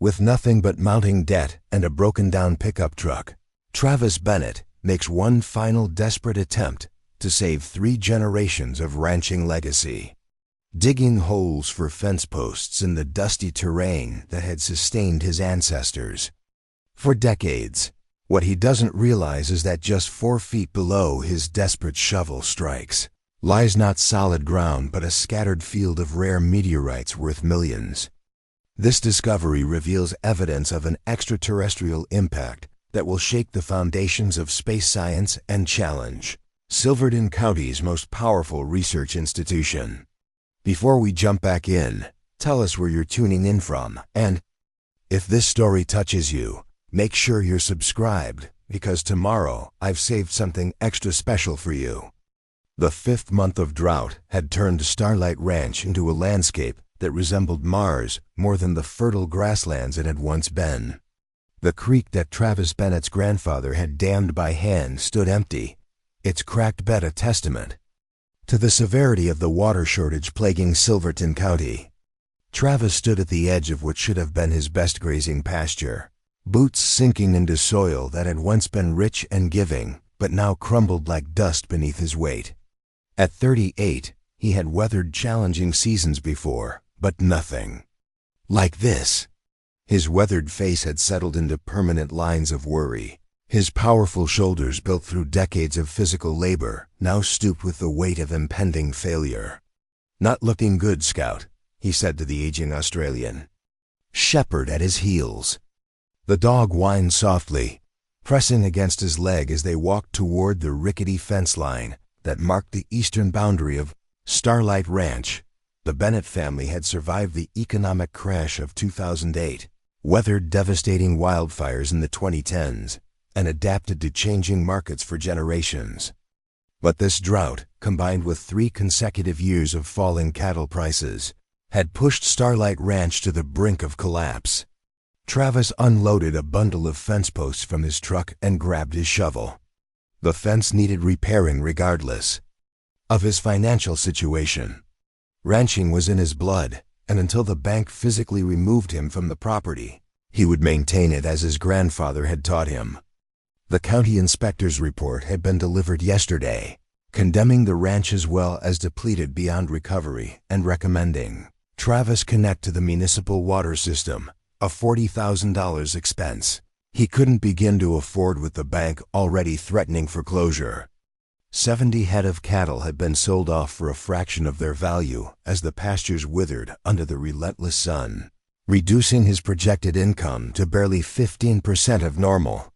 With nothing but mounting debt and a broken-down pickup truck, Travis Bennett makes one final desperate attempt to save 3 generations of ranching legacy. Digging holes for fence posts in the dusty terrain that had sustained his ancestors for decades, what he doesn't realize is that just 4 feet below his desperate shovel strikes lies not solid ground but a scattered field of rare meteorites worth millions. This discovery reveals evidence of an extraterrestrial impact that will shake the foundations of space science and challenge Silverton County's most powerful research institution. Before we jump back in, tell us where you're tuning in from, and if this story touches you, make sure you're subscribed, because tomorrow I've saved something extra special for you. The 5th month of drought had turned Starlight Ranch into a landscape that resembled Mars more than the fertile grasslands it had once been. The creek that Travis Bennett's grandfather had dammed by hand stood empty, its cracked bed a testament to the severity of the water shortage plaguing Silverton County. Travis stood at the edge of what should have been his best grazing pasture, boots sinking into soil that had once been rich and giving, but now crumbled like dust beneath his weight. At 38, he had weathered challenging seasons before, but nothing like this. His weathered face had settled into permanent lines of worry. His powerful shoulders, built through decades of physical labor, now stooped with the weight of impending failure. "Not looking good, Scout," he said to the aging Australian, Shepherd at his heels. The dog whined softly, pressing against his leg as they walked toward the rickety fence line that marked the eastern boundary of Starlight Ranch. The Bennett family had survived the economic crash of 2008, weathered devastating wildfires in the 2010s, and adapted to changing markets for generations. But this drought, combined with 3 consecutive years of falling cattle prices, had pushed Starlight Ranch to the brink of collapse. Travis unloaded a bundle of fence posts from his truck and grabbed his shovel. The fence needed repairing regardless of his financial situation. Ranching was in his blood, and until the bank physically removed him from the property, he would maintain it as his grandfather had taught him. The county inspector's report had been delivered yesterday, condemning the ranch as well as depleted beyond recovery and recommending Travis connect to the municipal water system, a $40,000 expense he couldn't begin to afford with the bank already threatening foreclosure. 70 head of cattle had been sold off for a fraction of their value as the pastures withered under the relentless sun, reducing his projected income to barely 15% of normal.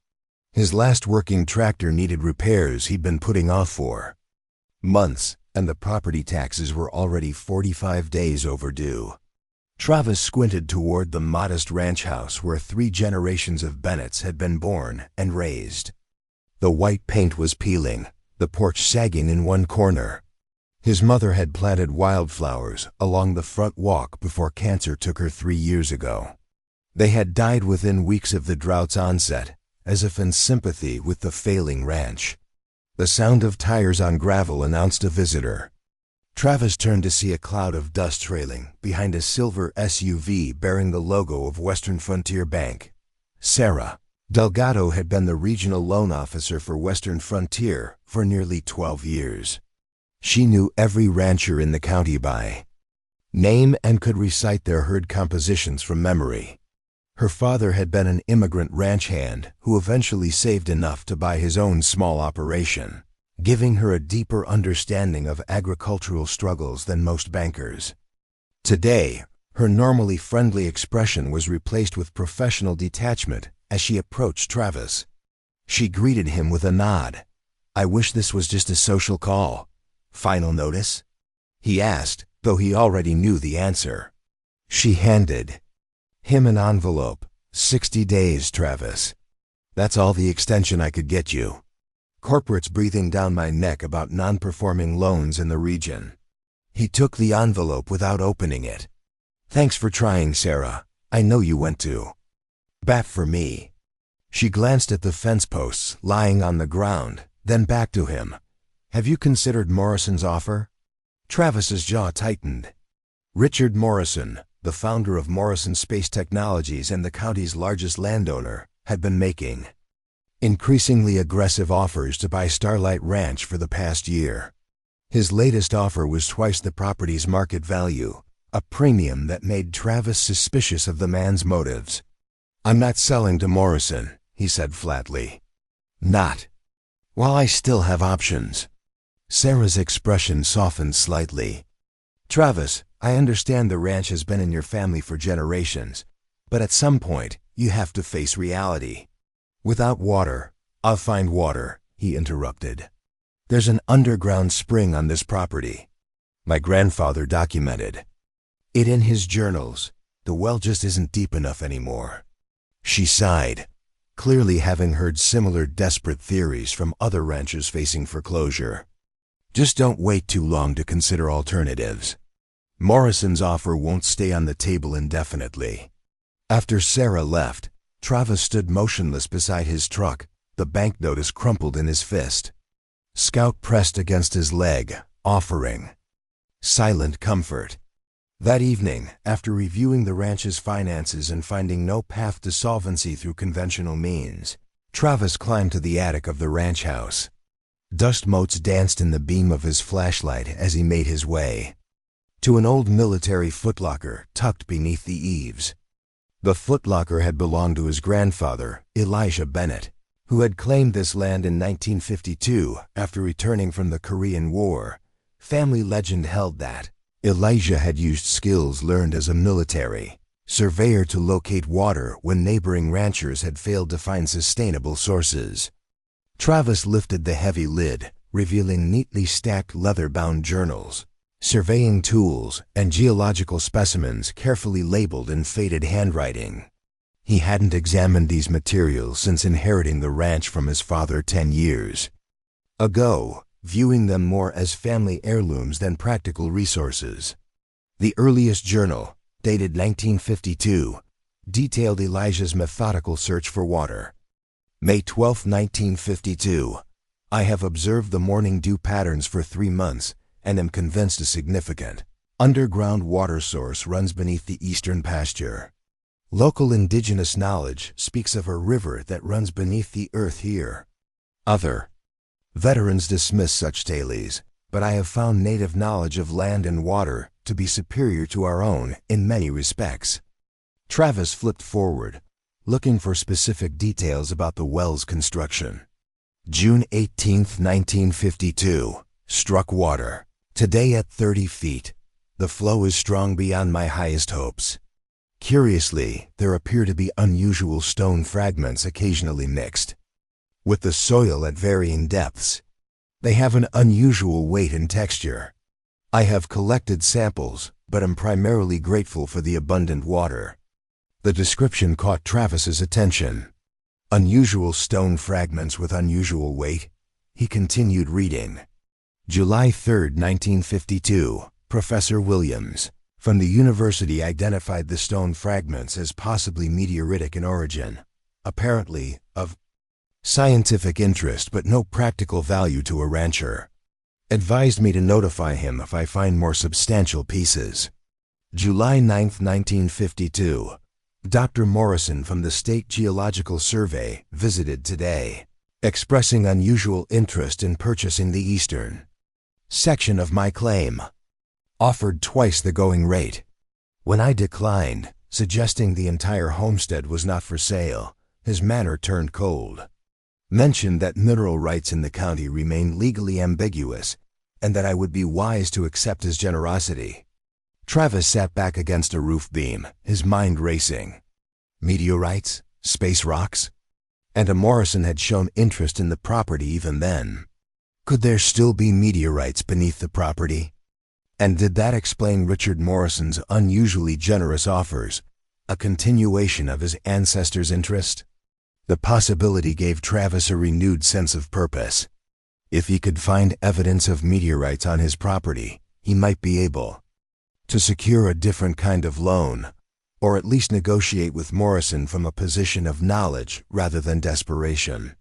His last working tractor needed repairs he'd been putting off for months, and the property taxes were already 45 days overdue. Travis squinted toward the modest ranch house where 3 generations of Bennetts had been born and raised. The white paint was peeling, the porch sagging in one corner. His mother had planted wildflowers along the front walk before cancer took her 3 years ago. They had died within weeks of the drought's onset, as if in sympathy with the failing ranch. The sound of tires on gravel announced a visitor. Travis turned to see a cloud of dust trailing behind a silver SUV bearing the logo of Western Frontier Bank. Sarah Delgado had been the regional loan officer for Western Frontier for nearly 12 years. She knew every rancher in the county by name and could recite their herd compositions from memory. Her father had been an immigrant ranch hand who eventually saved enough to buy his own small operation, giving her a deeper understanding of agricultural struggles than most bankers. Today, her normally friendly expression was replaced with professional detachment as she approached Travis. She greeted him with a nod. "I wish this was just a social call. Final notice?" he asked, though he already knew the answer. She handed him an envelope. 60 days, Travis. That's all the extension I could get you. Corporate's breathing down my neck about non-performing loans in the region. He took the envelope without opening it. "Thanks for trying, Sarah. I know you went to bat for me." She glanced at the fence posts lying on the ground, then back to him. "Have you considered Morrison's offer?" Travis's jaw tightened. Richard Morrison, the founder of Morrison Space Technologies and the county's largest landowner, had been making increasingly aggressive offers to buy Starlight Ranch for the past year. His latest offer was twice the property's market value, a premium that made Travis suspicious of the man's motives. "I'm not selling to Morrison," he said flatly. "Not while I still have options." Sarah's expression softened slightly. "Travis, I understand the ranch has been in your family for generations, but at some point, you have to face reality." "Without water, I'll find water," he interrupted. "There's an underground spring on this property. My grandfather documented it in his journals. The well just isn't deep enough anymore." She sighed, clearly having heard similar desperate theories from other ranchers facing foreclosure. "Just don't wait too long to consider alternatives. Morrison's offer won't stay on the table indefinitely." After Sarah left, Travis stood motionless beside his truck, the banknote crumpled in his fist. Scout pressed against his leg, offering silent comfort. That evening, after reviewing the ranch's finances and finding no path to solvency through conventional means, Travis climbed to the attic of the ranch house. Dust motes danced in the beam of his flashlight as he made his way to an old military footlocker tucked beneath the eaves. The footlocker had belonged to his grandfather, Elijah Bennett, who had claimed this land in 1952 after returning from the Korean War. Family legend held that Elijah had used skills learned as a military surveyor to locate water when neighboring ranchers had failed to find sustainable sources. Travis lifted the heavy lid, revealing neatly stacked leather-bound journals, surveying tools, and geological specimens carefully labeled in faded handwriting. He hadn't examined these materials since inheriting the ranch from his father 10 years ago, viewing them more as family heirlooms than practical resources. The earliest journal, dated 1952, detailed Elijah's methodical search for water. May 12, 1952. "I have observed the morning dew patterns for 3 months and am convinced a significant underground water source runs beneath the eastern pasture. Local indigenous knowledge speaks of a river that runs beneath the earth here. Other veterans dismiss such tales, but I have found native knowledge of land and water to be superior to our own in many respects." Travis flipped forward, looking for specific details about the well's construction. June 18, 1952. "Struck water. Today at 30 feet. The flow is strong beyond my highest hopes. Curiously, there appear to be unusual stone fragments occasionally mixed with the soil at varying depths. They have an unusual weight and texture. I have collected samples, but am primarily grateful for the abundant water." The description caught Travis's attention. Unusual stone fragments with unusual weight. He continued reading. July 3, 1952. Professor Williams from the university identified the stone fragments as possibly meteoritic in origin, apparently of scientific interest but no practical value to a rancher. Advised me to notify him if I find more substantial pieces. July 9, 1952. Dr. Morrison from the State Geological Survey visited today, expressing unusual interest in purchasing the eastern section of my claim. Offered twice the going rate. When I declined, suggesting the entire homestead was not for sale, his manner turned cold. Mentioned that mineral rights in the county remain legally ambiguous, and that I would be wise to accept his generosity. Travis sat back against a roof beam, his mind racing. Meteorites? Space rocks? And Morrison had shown interest in the property even then. Could there still be meteorites beneath the property? And did that explain Richard Morrison's unusually generous offers, a continuation of his ancestors' interest? The possibility gave Travis a renewed sense of purpose. If he could find evidence of meteorites on his property, he might be able to secure a different kind of loan, or at least negotiate with Morrison from a position of knowledge rather than desperation.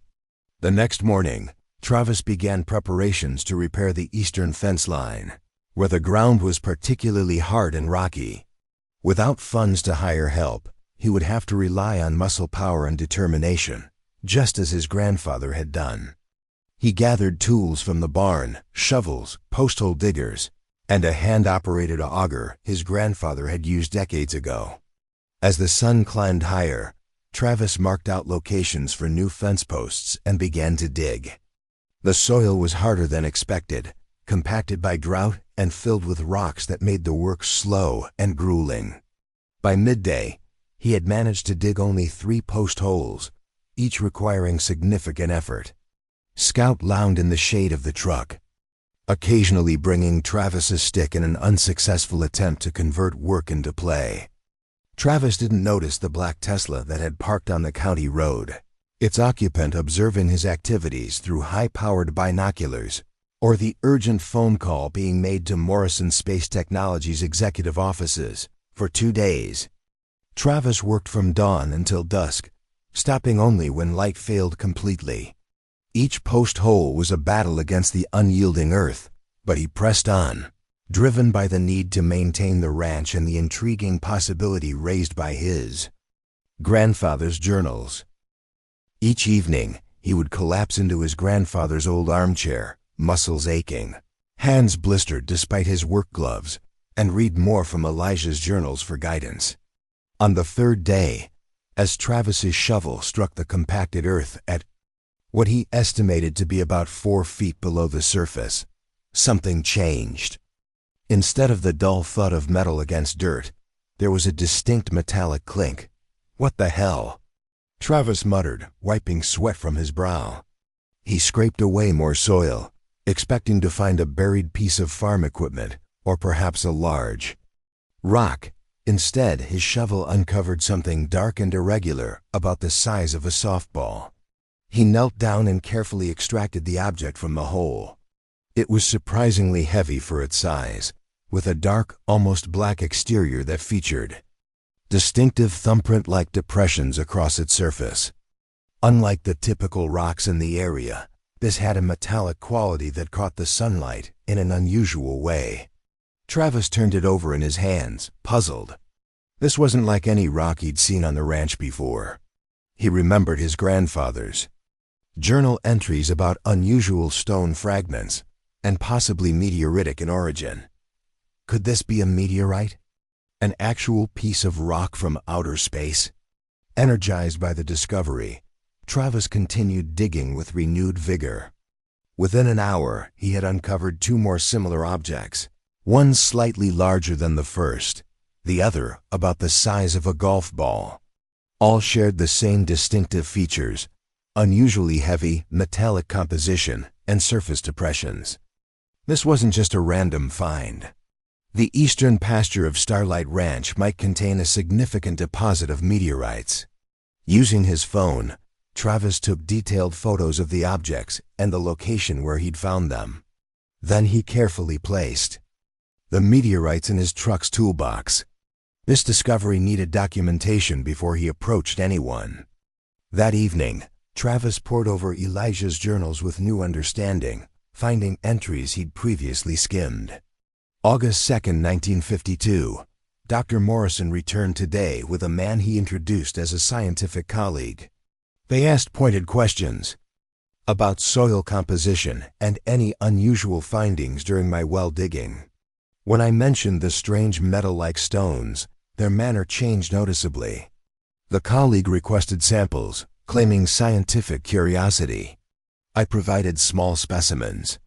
The next morning, Travis began preparations to repair the eastern fence line, where the ground was particularly hard and rocky. Without funds to hire help, he would have to rely on muscle power and determination, just as his grandfather had done. He gathered tools from the barn, shovels, post-hole diggers, and a hand-operated auger his grandfather had used decades ago. As the sun climbed higher, Travis marked out locations for new fence posts and began to dig. The soil was harder than expected, compacted by drought and filled with rocks that made the work slow and grueling. By midday, he had managed to dig only 3 post holes, each requiring significant effort. Scout lounged in the shade of the truck, occasionally bringing Travis a stick in an unsuccessful attempt to convert work into play. Travis didn't notice the black Tesla that had parked on the county road, its occupant observing his activities through high-powered binoculars, or the urgent phone call being made to Morrison Space Technologies' executive offices. For 2 days, Travis worked from dawn until dusk, stopping only when light failed completely. Each post hole was a battle against the unyielding earth, but he pressed on, driven by the need to maintain the ranch and the intriguing possibility raised by his grandfather's journals. Each evening, he would collapse into his grandfather's old armchair, muscles aching, hands blistered despite his work gloves, and read more from Elijah's journals for guidance. On the 3rd day, as Travis's shovel struck the compacted earth at what he estimated to be about 4 feet below the surface, something changed. Instead of the dull thud of metal against dirt, there was a distinct metallic clink. "What the hell?" Travis muttered, wiping sweat from his brow. He scraped away more soil, expecting to find a buried piece of farm equipment, or perhaps a large rock. Instead, his shovel uncovered something dark and irregular, about the size of a softball. He knelt down and carefully extracted the object from the hole. It was surprisingly heavy for its size, with a dark, almost black exterior that featured distinctive thumbprint-like depressions across its surface. Unlike the typical rocks in the area, this had a metallic quality that caught the sunlight in an unusual way. Travis turned it over in his hands, puzzled. This wasn't like any rock he'd seen on the ranch before. He remembered his grandfather's journal entries about unusual stone fragments, and possibly meteoritic in origin. Could this be a meteorite? An actual piece of rock from outer space? Energized by the discovery, Travis continued digging with renewed vigor. Within an hour, he had uncovered 2 more similar objects, one slightly larger than the first, the other about the size of a golf ball. All shared the same distinctive features: unusually heavy, metallic composition, and surface depressions. This wasn't just a random find. The eastern pasture of Starlight Ranch might contain a significant deposit of meteorites. Using his phone, Travis took detailed photos of the objects and the location where he'd found them. Then he carefully placed the meteorites in his truck's toolbox. This discovery needed documentation before he approached anyone. That evening, Travis pored over Elijah's journals with new understanding, finding entries he'd previously skimmed. August 2, 1952. Dr. Morrison returned today with a man he introduced as a scientific colleague. They asked pointed questions about soil composition and any unusual findings during my well digging. When I mentioned the strange metal-like stones, their manner changed noticeably. The colleague requested samples, claiming scientific curiosity. I provided small specimens,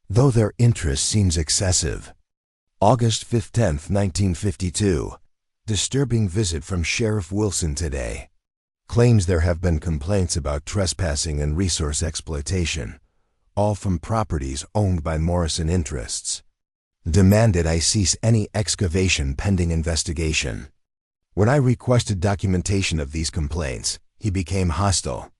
though their interest seems excessive. August 15, 1952. Disturbing visit from Sheriff Wilson today. Claims there have been complaints about trespassing and resource exploitation, all from properties owned by Morrison interests. Demanded I cease any excavation pending investigation. When I requested documentation of these complaints, he became hostile.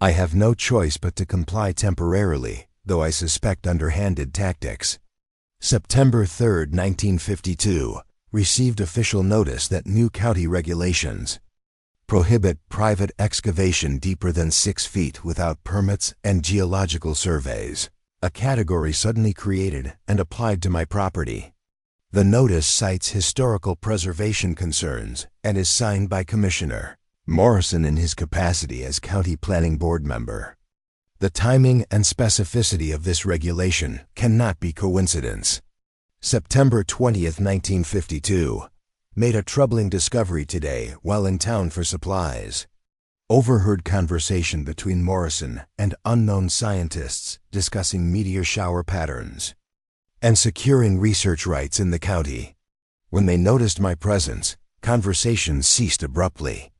I have no choice but to comply temporarily, though I suspect underhanded tactics. September 3, 1952. Received official notice that new county regulations prohibit private excavation deeper than 6 feet without permits and geological surveys, a category suddenly created and applied to my property. The notice cites historical preservation concerns and is signed by Commissioner Morrison in his capacity as County Planning Board member. The timing and specificity of this regulation cannot be coincidence. September 20th, 1952, made a troubling discovery today while in town for supplies. Overheard conversation between Morrison and unknown scientists discussing meteor shower patterns and securing research rights in the county. When they noticed my presence, conversation ceased abruptly.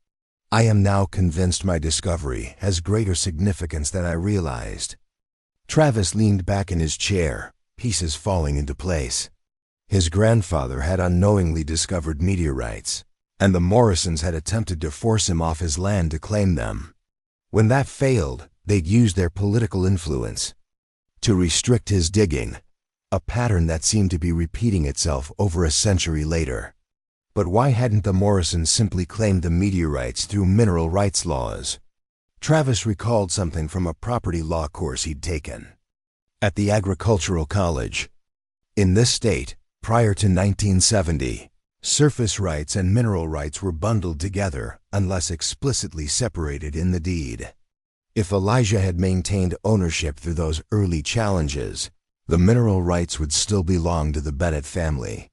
I am now convinced my discovery has greater significance than I realized. Travis leaned back in his chair, pieces falling into place. His grandfather had unknowingly discovered meteorites, and the Morrisons had attempted to force him off his land to claim them. When that failed, they'd used their political influence to restrict his digging, a pattern that seemed to be repeating itself over a century later. But why hadn't the Morrisons simply claimed the meteorites through mineral rights laws? Travis recalled something from a property law course he'd taken at the agricultural college. In this state, prior to 1970, surface rights and mineral rights were bundled together unless explicitly separated in the deed. If Elijah had maintained ownership through those early challenges, the mineral rights would still belong to the Bennett family.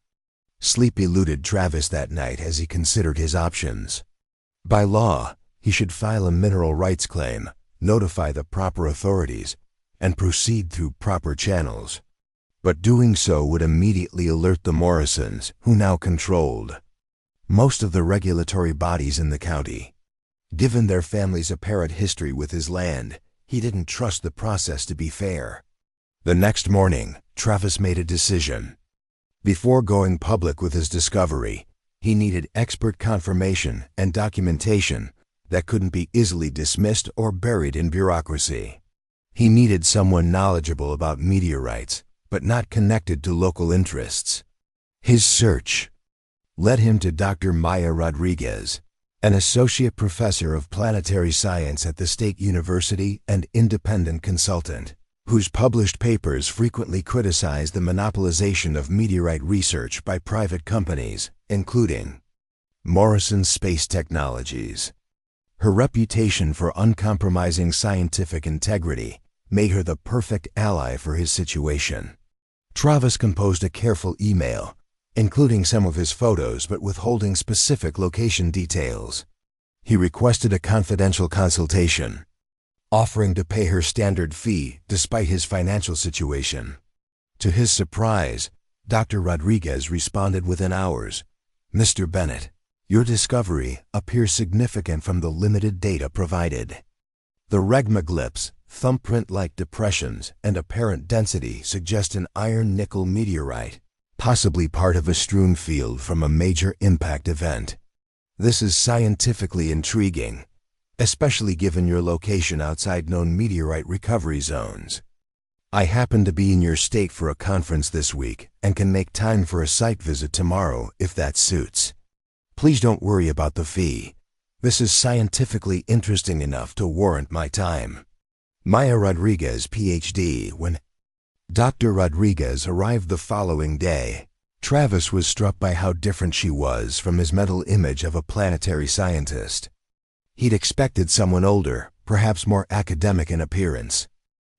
Sleep eluded Travis that night as he considered his options. By law, he should file a mineral rights claim, notify the proper authorities, and proceed through proper channels. But doing so would immediately alert the Morrisons, who now controlled most of the regulatory bodies in the county. Given their family's apparent history with his land, he didn't trust the process to be fair. The next morning, Travis made a decision. Before going public with his discovery, he needed expert confirmation and documentation that couldn't be easily dismissed or buried in bureaucracy. He needed someone knowledgeable about meteorites, but not connected to local interests. His search led him to Dr. Maya Rodriguez, an associate professor of planetary science at the State University and independent consultant, whose published papers frequently criticize the monopolization of meteorite research by private companies, including Morrison Space Technologies. Her reputation for uncompromising scientific integrity made her the perfect ally for his situation. Travis composed a careful email, including some of his photos but withholding specific location details. He requested a confidential consultation, offering to pay her standard fee despite his financial situation. To his surprise, Dr. Rodriguez responded within hours, "Mr. Bennett, your discovery appears significant from the limited data provided. The regmaglyphs, thumbprint-like depressions, and apparent density suggest an iron-nickel meteorite, possibly part of a strewn field from a major impact event. This is scientifically intriguing, especially given your location outside known meteorite recovery zones. I happen to be in your state for a conference this week and can make time for a site visit tomorrow if that suits. Please don't worry about the fee. This is scientifically interesting enough to warrant my time. Maya Rodriguez, Ph.D. When Dr. Rodriguez arrived the following day, Travis was struck by how different she was from his mental image of a planetary scientist. He'd expected someone older, perhaps more academic in appearance.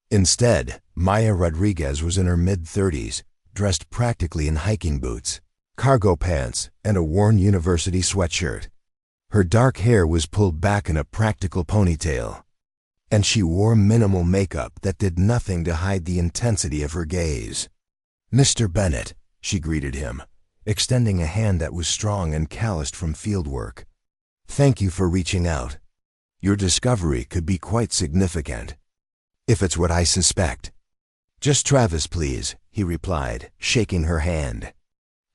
Instead, Maya Rodriguez was in her mid-30s, dressed practically in hiking boots, cargo pants, and a worn university sweatshirt. Her dark hair was pulled back in a practical ponytail, and she wore minimal makeup that did nothing to hide the intensity of her gaze. "Mr. Bennett," she greeted him, extending a hand that was strong and calloused from fieldwork. "Thank you for reaching out. Your discovery could be quite significant, if it's what I suspect." "Just Travis, please," he replied, shaking her hand.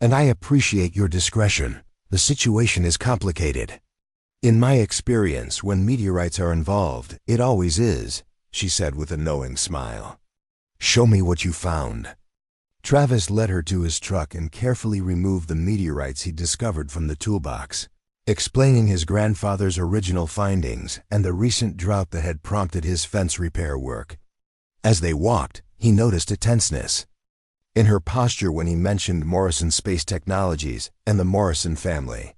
"And I appreciate your discretion. The situation is complicated." "In my experience, when meteorites are involved, it always is," she said with a knowing smile. "Show me what you found." Travis led her to his truck and carefully removed the meteorites he discovered from the toolbox, explaining his grandfather's original findings and the recent drought that had prompted his fence repair work. As they walked, he noticed a tenseness. in her posture when he mentioned Morrison Space Technologies and the Morrison family.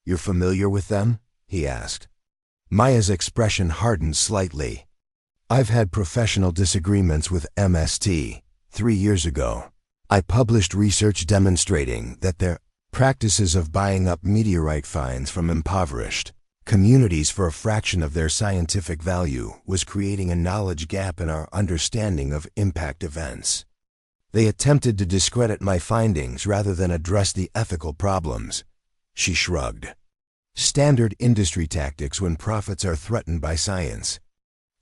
"You're familiar with them?" he asked. Maya's expression hardened slightly. "I've had professional disagreements with MST. 3 years ago, I published research demonstrating that their practices of buying up meteorite finds from impoverished communities for a fraction of their scientific value was creating a knowledge gap in our understanding of impact events. They attempted to discredit my findings rather than address the ethical problems." She shrugged. "Standard industry tactics when profits are threatened by science."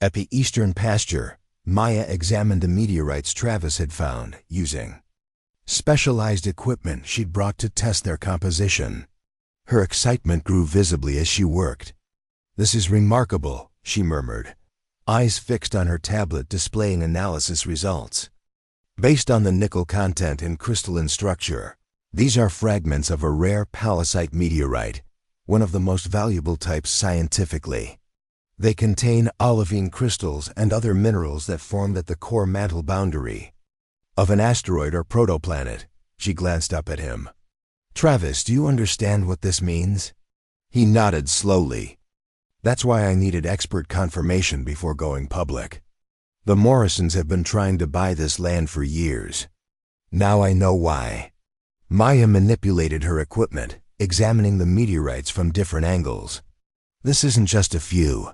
At the eastern pasture, Maya examined the meteorites Travis had found, using specialized equipment she'd brought to test their composition. Her excitement grew visibly as she worked. "This is remarkable," she murmured, eyes fixed on her tablet displaying analysis results. "Based on the nickel content and crystalline structure, these are fragments of a rare palisite meteorite, one of the most valuable types scientifically. They contain olivine crystals and other minerals that formed at the core mantle boundary of an asteroid or protoplanet." She glanced up at him. "Travis, do you understand what this means?" He nodded slowly. "That's why I needed expert confirmation before going public. The Morrisons have been trying to buy this land for years. Now I know why." Maya manipulated her equipment, examining the meteorites from different angles. "This isn't just a few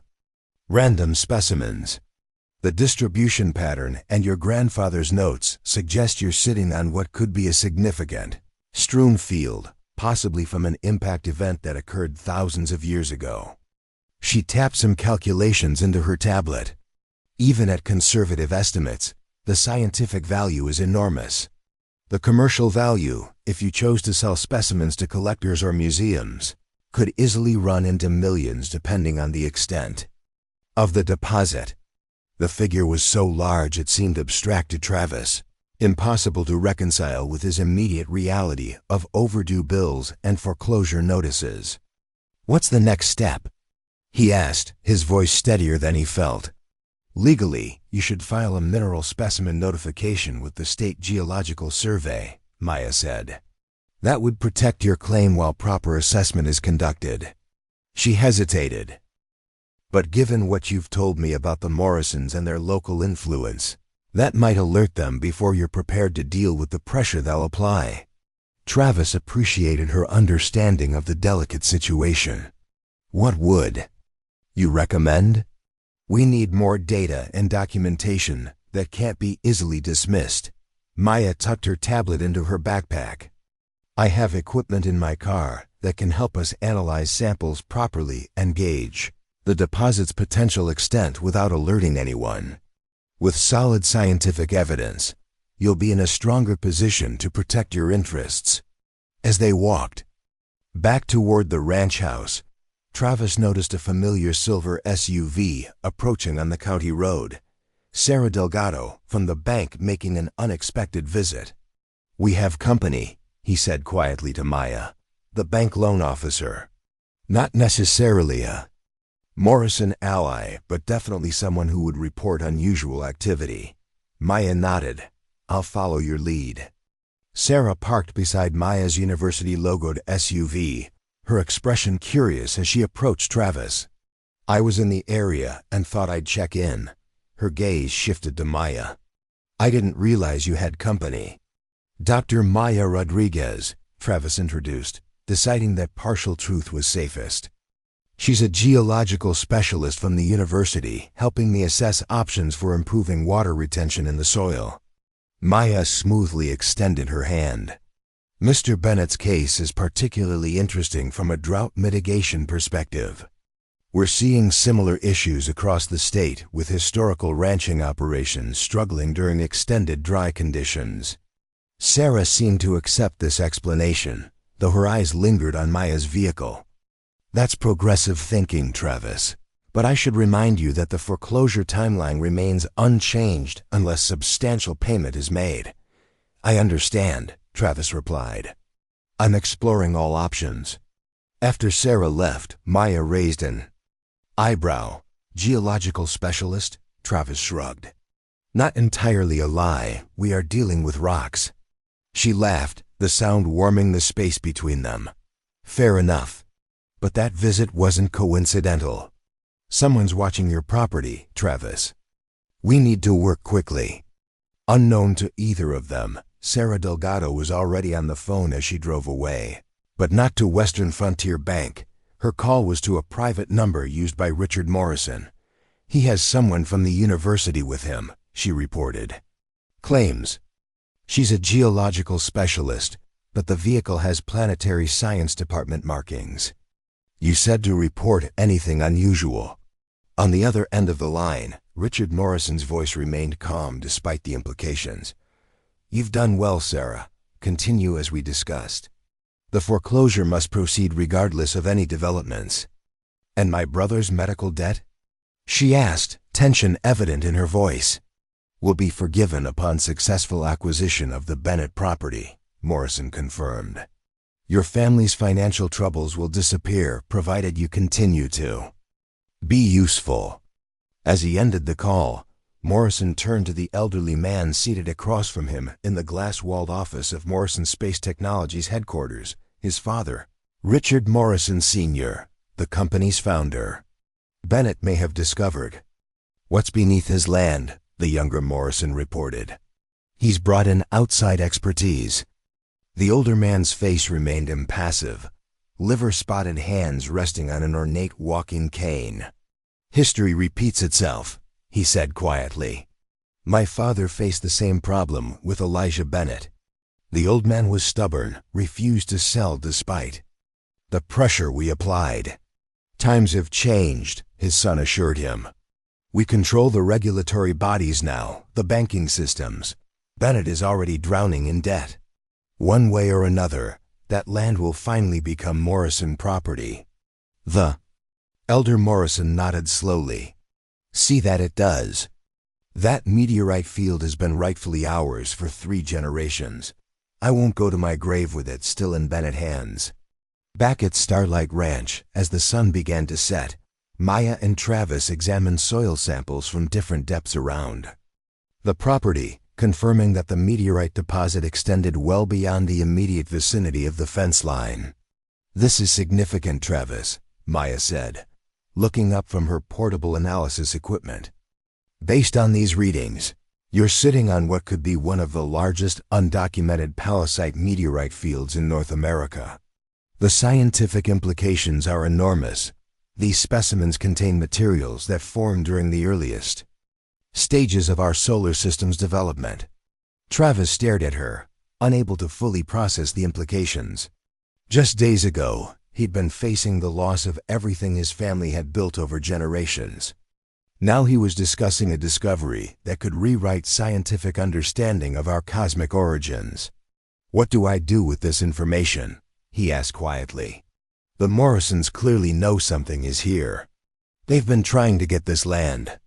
random specimens. The distribution pattern and your grandfather's notes suggest you're sitting on what could be a significant, strewn field, possibly from an impact event that occurred thousands of years ago." She tapped some calculations into her tablet. "Even at conservative estimates, the scientific value is enormous. The commercial value, if you chose to sell specimens to collectors or museums, could easily run into millions depending on the extent of the deposit." The figure was so large it seemed abstract to Travis, impossible to reconcile with his immediate reality of overdue bills and foreclosure notices. "What's the next step?" he asked, his voice steadier than he felt. "Legally, you should file a mineral specimen notification with the State Geological Survey," Maya said. "That would protect your claim while proper assessment is conducted." She hesitated. "But given what you've told me about the Morrisons and their local influence, that might alert them before you're prepared to deal with the pressure they'll apply." Travis appreciated her understanding of the delicate situation. "What would you recommend?" "We need more data and documentation that can't be easily dismissed." Maya tucked her tablet into her backpack. "I have equipment in my car that can help us analyze samples properly and gauge the deposit's potential extent without alerting anyone. With solid scientific evidence, you'll be in a stronger position to protect your interests." As they walked back toward the ranch house, Travis noticed a familiar silver SUV approaching on the county road. Sarah Delgado from the bank making an unexpected visit. "We have company," he said quietly to Maya. "The bank loan officer. Not necessarily a Morrison ally, but definitely someone who would report unusual activity." Maya nodded. "I'll follow your lead." Sarah parked beside Maya's university-logoed SUV, her expression curious as she approached Travis. "I was in the area and thought I'd check in." Her gaze shifted to Maya. "I didn't realize you had company." "Dr. Maya Rodriguez," Travis introduced, deciding that partial truth was safest. "She's a geological specialist from the university, helping me assess options for improving water retention in the soil." Maya smoothly extended her hand. "Mr. Bennett's case is particularly interesting from a drought mitigation perspective. We're seeing similar issues across the state, with historical ranching operations struggling during extended dry conditions." Sarah seemed to accept this explanation, though her eyes lingered on Maya's vehicle. "That's progressive thinking, Travis. But I should remind you that the foreclosure timeline remains unchanged unless substantial payment is made." "I understand," Travis replied. "I'm exploring all options." After Sarah left, Maya raised an eyebrow. "Geological specialist?" Travis shrugged. "Not entirely a lie. We are dealing with rocks. She laughed, the sound warming the space between them. Fair enough. But that visit wasn't coincidental. Someone's watching your property, Travis. We need to work quickly. Unknown to either of them, Sarah Delgado was already on the phone as she drove away. But not to Western Frontier Bank. Her call was to a private number used by Richard Morrison. He has someone from the university with him, she reported. Claims. She's a geological specialist, but the vehicle has planetary science department markings. You said to report anything unusual. On the other end of the line, Richard Morrison's voice remained calm despite the implications. You've done well, Sarah. Continue as we discussed. The foreclosure must proceed regardless of any developments. And my brother's medical debt? She asked, tension evident in her voice. Will be forgiven upon successful acquisition of the Bennett property, Morrison confirmed. Your family's financial troubles will disappear provided you continue to be useful. As he ended the call, Morrison turned to the elderly man seated across from him in the glass-walled office of Morrison Space Technologies headquarters, his father, Richard Morrison Sr., the company's founder. Bennett may have discovered what's beneath his land, the younger Morrison reported. He's brought in outside expertise. The older man's face remained impassive, liver-spotted hands resting on an ornate walking cane. History repeats itself, he said quietly. My father faced the same problem with Elijah Bennett. The old man was stubborn, refused to sell despite the pressure we applied. Times have changed, his son assured him. We control the regulatory bodies now, the banking systems. Bennett is already drowning in debt. One way or another, that land will finally become Morrison property. The elder Morrison nodded slowly. See that it does. That meteorite field has been rightfully ours for 3 generations. I won't go to my grave with it still in Bennett hands. Back at Starlight Ranch, as the sun began to set, Maya and Travis examined soil samples from different depths around the property, confirming that the meteorite deposit extended well beyond the immediate vicinity of the fence line. This is significant, Travis, Maya said, looking up from her portable analysis equipment. Based on these readings, you're sitting on what could be one of the largest undocumented palisite meteorite fields in North America. The scientific implications are enormous. These specimens contain materials that formed during the earliest stages of our solar system's development. Travis stared at her, unable to fully process the implications. Just days ago, he'd been facing the loss of everything his family had built over generations. Now he was discussing a discovery that could rewrite scientific understanding of our cosmic origins. What do I do with this information? He asked quietly. The Morrisons clearly know something is here. They've been trying to get this land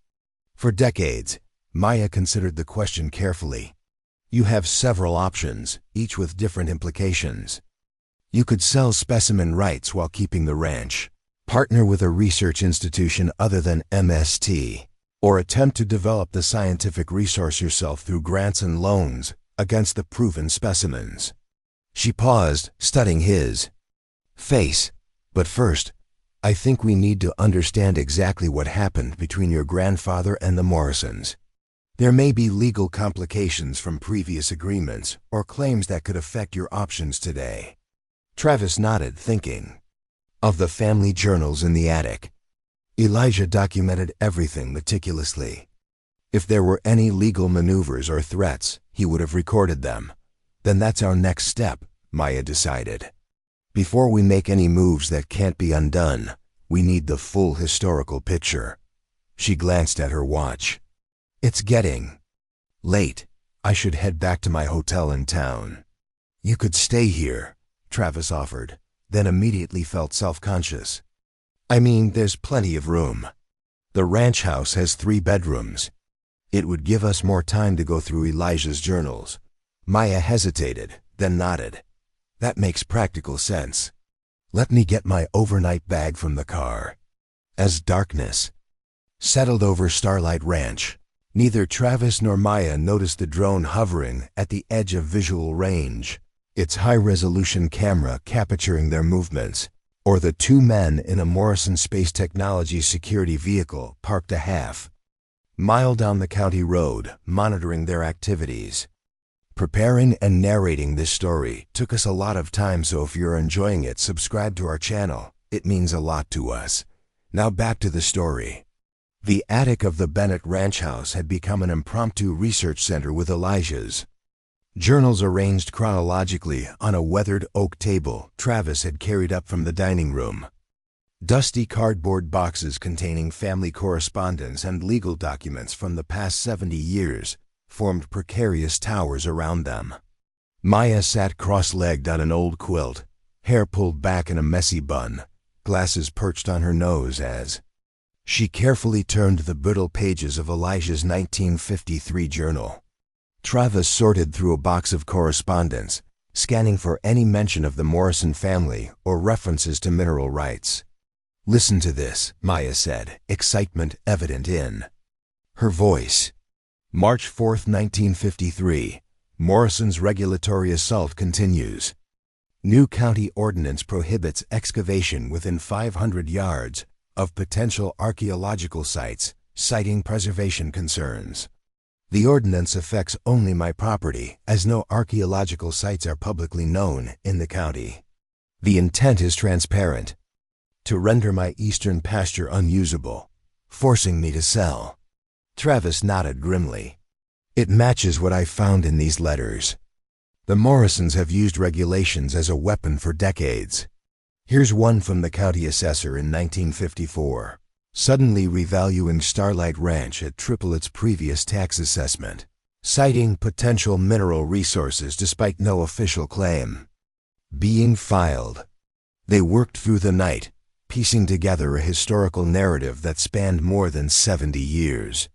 for decades. Maya considered the question carefully. You have several options, each with different implications. You could sell specimen rights while keeping the ranch, partner with a research institution other than MST, or attempt to develop the scientific resource yourself through grants and loans against the proven specimens. She paused, studying his face. But first, I think we need to understand exactly what happened between your grandfather and the Morrisons. There may be legal complications from previous agreements or claims that could affect your options today. Travis nodded, thinking of the family journals in the attic. Elijah documented everything meticulously. If there were any legal maneuvers or threats, he would have recorded them. Then that's our next step, Maya decided. Before we make any moves that can't be undone, we need the full historical picture. She glanced at her watch. It's getting late. I should head back to my hotel in town. You could stay here, Travis offered, then immediately felt self-conscious. I mean, there's plenty of room. The ranch house has 3 bedrooms. It would give us more time to go through Elijah's journals. Maya hesitated, then nodded. That makes practical sense. Let me get my overnight bag from the car. As darkness settled over Starlight Ranch, Neither Travis nor Maya noticed the drone hovering at the edge of visual range, its high-resolution camera capturing their movements, or the two men in a Morrison Space Technology security vehicle parked a half-mile down the county road, monitoring their activities. Preparing and narrating this story took us a lot of time, so if you're enjoying it, subscribe to our channel. It means a lot to us. Now back to the story. The attic of the Bennett ranch house had become an impromptu research center with Elijah's journals arranged chronologically on a weathered oak table Travis had carried up from the dining room. Dusty cardboard boxes containing family correspondence and legal documents from the past 70 years formed precarious towers around them. Maya sat cross-legged on an old quilt, hair pulled back in a messy bun, glasses perched on her nose as she carefully turned the brittle pages of Elijah's 1953 journal. Travis sorted through a box of correspondence, scanning for any mention of the Morrison family or references to mineral rights. "Listen to this," Maya said, excitement evident in her voice. March 4, 1953. Morrison's regulatory assault continues. New county ordinance prohibits excavation within 500 yards of potential archaeological sites, citing preservation concerns. The ordinance affects only my property, as no archaeological sites are publicly known in the county. The intent is transparent: to render my eastern pasture unusable, forcing me to sell. Travis nodded grimly. It matches what I found in these letters. The Morrisons have used regulations as a weapon for decades. Here's one from the county assessor in 1954, suddenly revaluing Starlight Ranch at triple its previous tax assessment, citing potential mineral resources despite no official claim being filed. They worked through the night, piecing together a historical narrative that spanned more than 70 years.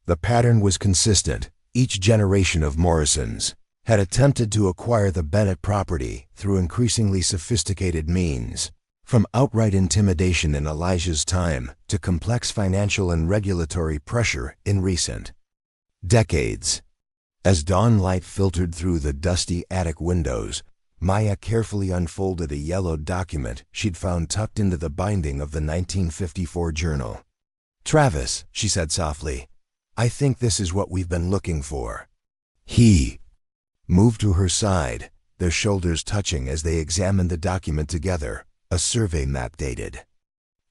The pattern was consistent. Each generation of Morrisons had attempted to acquire the Bennett property through increasingly sophisticated means, from outright intimidation in Elijah's time to complex financial and regulatory pressure in recent decades. As dawn light filtered through the dusty attic windows, Maya carefully unfolded a yellowed document she'd found tucked into the binding of the 1954 journal. "Travis," she said softly, "I think this is what we've been looking for." He moved to her side, their shoulders touching as they examined the document together, a survey map dated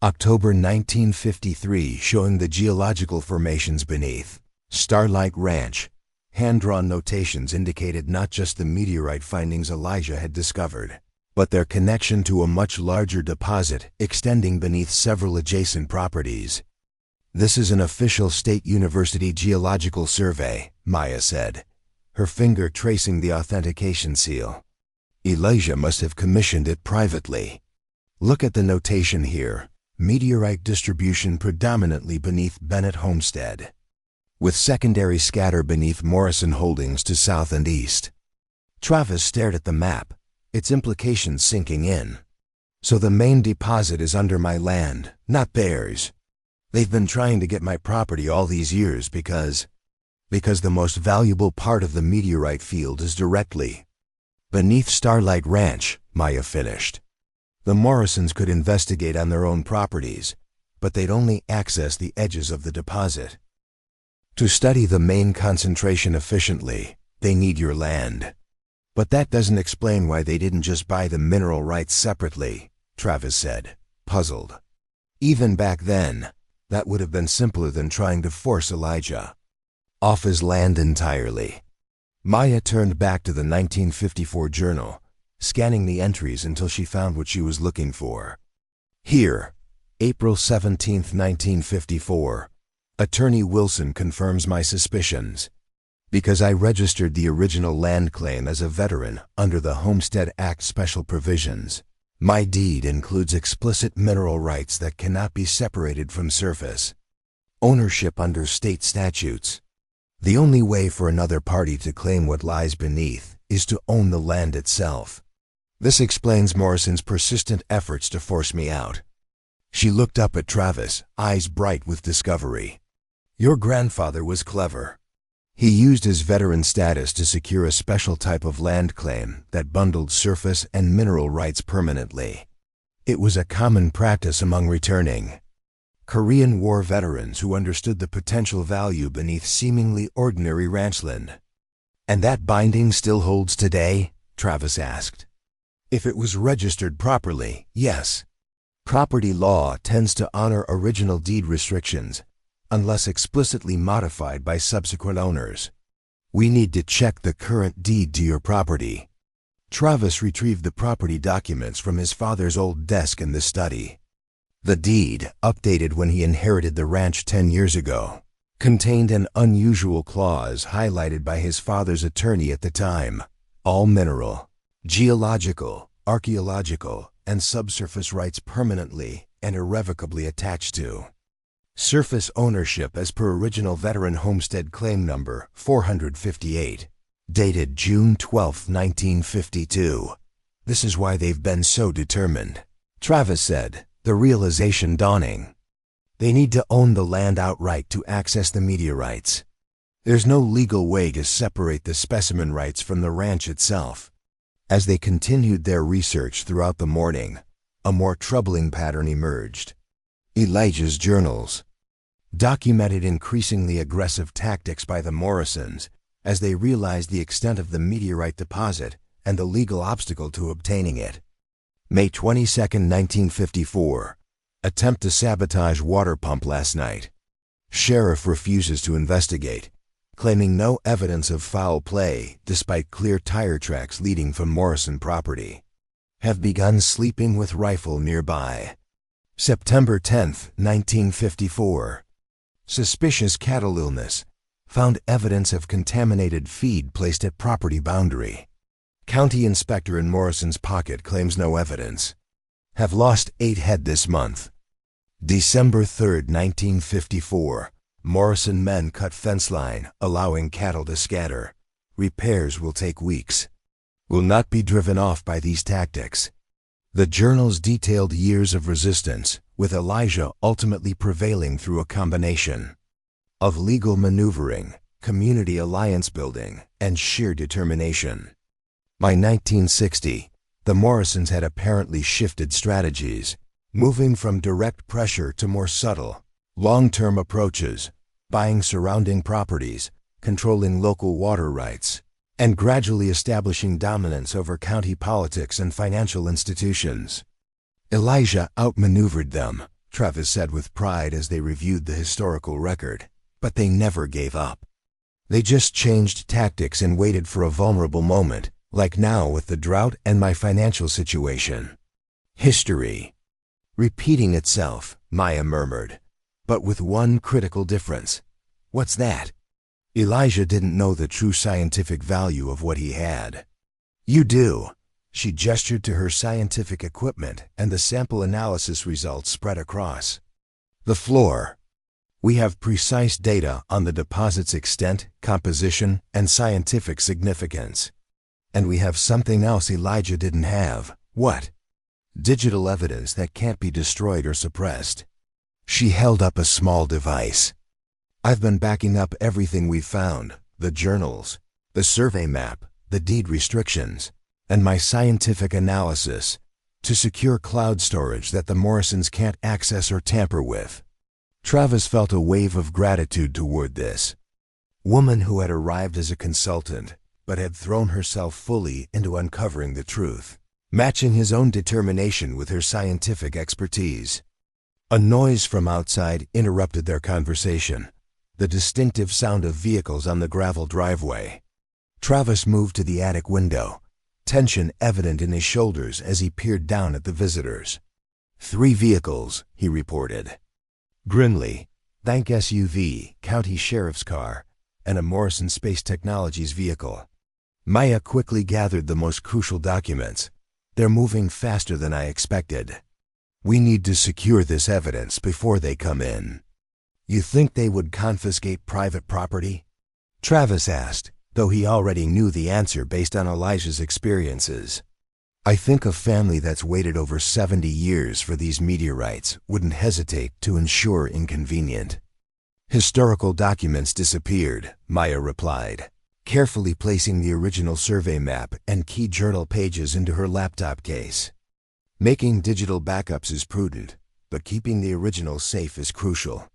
October 1953 showing the geological formations beneath Starlight Ranch. Hand-drawn notations indicated not just the meteorite findings Elijah had discovered, but their connection to a much larger deposit extending beneath several adjacent properties. "This is an official state university geological survey," Maya said, her finger tracing the authentication seal. "Elijah must have commissioned it privately. Look at the notation here: meteorite distribution predominantly beneath Bennett Homestead, with secondary scatter beneath Morrison Holdings to south and east." Travis stared at the map, its implications sinking in. "So the main deposit is under my land, not theirs. They've been trying to get my property all these years because the most valuable part of the meteorite field is directly beneath Starlight Ranch," Maya finished. "The Morrisons could investigate on their own properties, but they'd only access the edges of the deposit. To study the main concentration efficiently, they need your land. But that doesn't explain why they didn't just buy the mineral rights separately," Travis said, puzzled. Even back then, that would have been simpler than trying to force Elijah off his land entirely. Maya turned back to the 1954 journal, scanning the entries until she found what she was looking for. Here, April 17, 1954. Attorney Wilson confirms my suspicions. Because I registered the original land claim as a veteran under the Homestead Act special provisions, my deed includes explicit mineral rights that cannot be separated from surface ownership under state statutes. The only way for another party to claim what lies beneath is to own the land itself. This explains Morrison's persistent efforts to force me out. She looked up at Travis, eyes bright with discovery. Your grandfather was clever. He used his veteran status to secure a special type of land claim that bundled surface and mineral rights permanently. It was a common practice among returning Korean War veterans who understood the potential value beneath seemingly ordinary ranchland. And that binding still holds today? Travis asked. If it was registered properly, yes. Property law tends to honor original deed restrictions, unless explicitly modified by subsequent owners. We need to check the current deed to your property. Travis retrieved the property documents from his father's old desk in the study. The deed, updated when he inherited the ranch 10 years ago, contained an unusual clause highlighted by his father's attorney at the time. All mineral, geological, archaeological, and subsurface rights permanently and irrevocably attached to. Surface ownership as per original veteran homestead claim number 458, dated June 12, 1952. This is why they've been so determined, Travis said, the realization dawning. They need to own the land outright to access the meteorites. There's no legal way to separate the specimen rights from the ranch itself. As they continued their research throughout the morning, a more troubling pattern emerged. Elijah's journals documented increasingly aggressive tactics by the Morrisons as they realized the extent of the meteorite deposit and the legal obstacle to obtaining it. May 22, 1954. Attempt to sabotage water pump last night. Sheriff refuses to investigate, claiming no evidence of foul play despite clear tire tracks leading from Morrison property. Have begun sleeping with rifle nearby. September 10, 1954. Suspicious cattle illness. Found evidence of contaminated feed placed at property boundary. County inspector in Morrison's pocket claims no evidence. Have lost 8 head this month. December 3, 1954. Morrison men cut fence line, allowing cattle to scatter. Repairs will take weeks. Will not be driven off by these tactics. The journals detailed years of resistance, with Elijah ultimately prevailing through a combination of legal maneuvering, community alliance building, and sheer determination. By 1960, the Morrisons had apparently shifted strategies, moving from direct pressure to more subtle, long-term approaches, buying surrounding properties, controlling local water rights, and gradually establishing dominance over county politics and financial institutions. Elijah outmaneuvered them, Travis said with pride as they reviewed the historical record, but they never gave up. They just changed tactics and waited for a vulnerable moment, like now with the drought and my financial situation. History repeating itself, Maya murmured, but with one critical difference. What's that? Elijah didn't know the true scientific value of what he had. You do. She gestured to her scientific equipment, and the sample analysis results spread across the floor. We have precise data on the deposit's extent, composition, and scientific significance. And we have something else Elijah didn't have. What? Digital evidence that can't be destroyed or suppressed. She held up a small device. I've been backing up everything we've found, the journals, the survey map, the deed restrictions, and my scientific analysis, to secure cloud storage that the Morrisons can't access or tamper with. Travis felt a wave of gratitude toward this woman who had arrived as a consultant, but had thrown herself fully into uncovering the truth, matching his own determination with her scientific expertise. A noise from outside interrupted their conversation, the distinctive sound of vehicles on the gravel driveway. Travis moved to the attic window, tension evident in his shoulders as he peered down at the visitors. 3 vehicles, he reported. Grinley, Thank SUV, county sheriff's car, and a Morrison Space Technologies vehicle. Maya quickly gathered the most crucial documents. They're moving faster than I expected. We need to secure this evidence before they come in. You think they would confiscate private property? Travis asked, though he already knew the answer based on Elijah's experiences. I think a family that's waited over 70 years for these meteorites wouldn't hesitate to ensure inconvenient. Historical documents disappeared, Maya replied, carefully placing the original survey map and key journal pages into her laptop case. Making digital backups is prudent, but keeping the originals safe is crucial.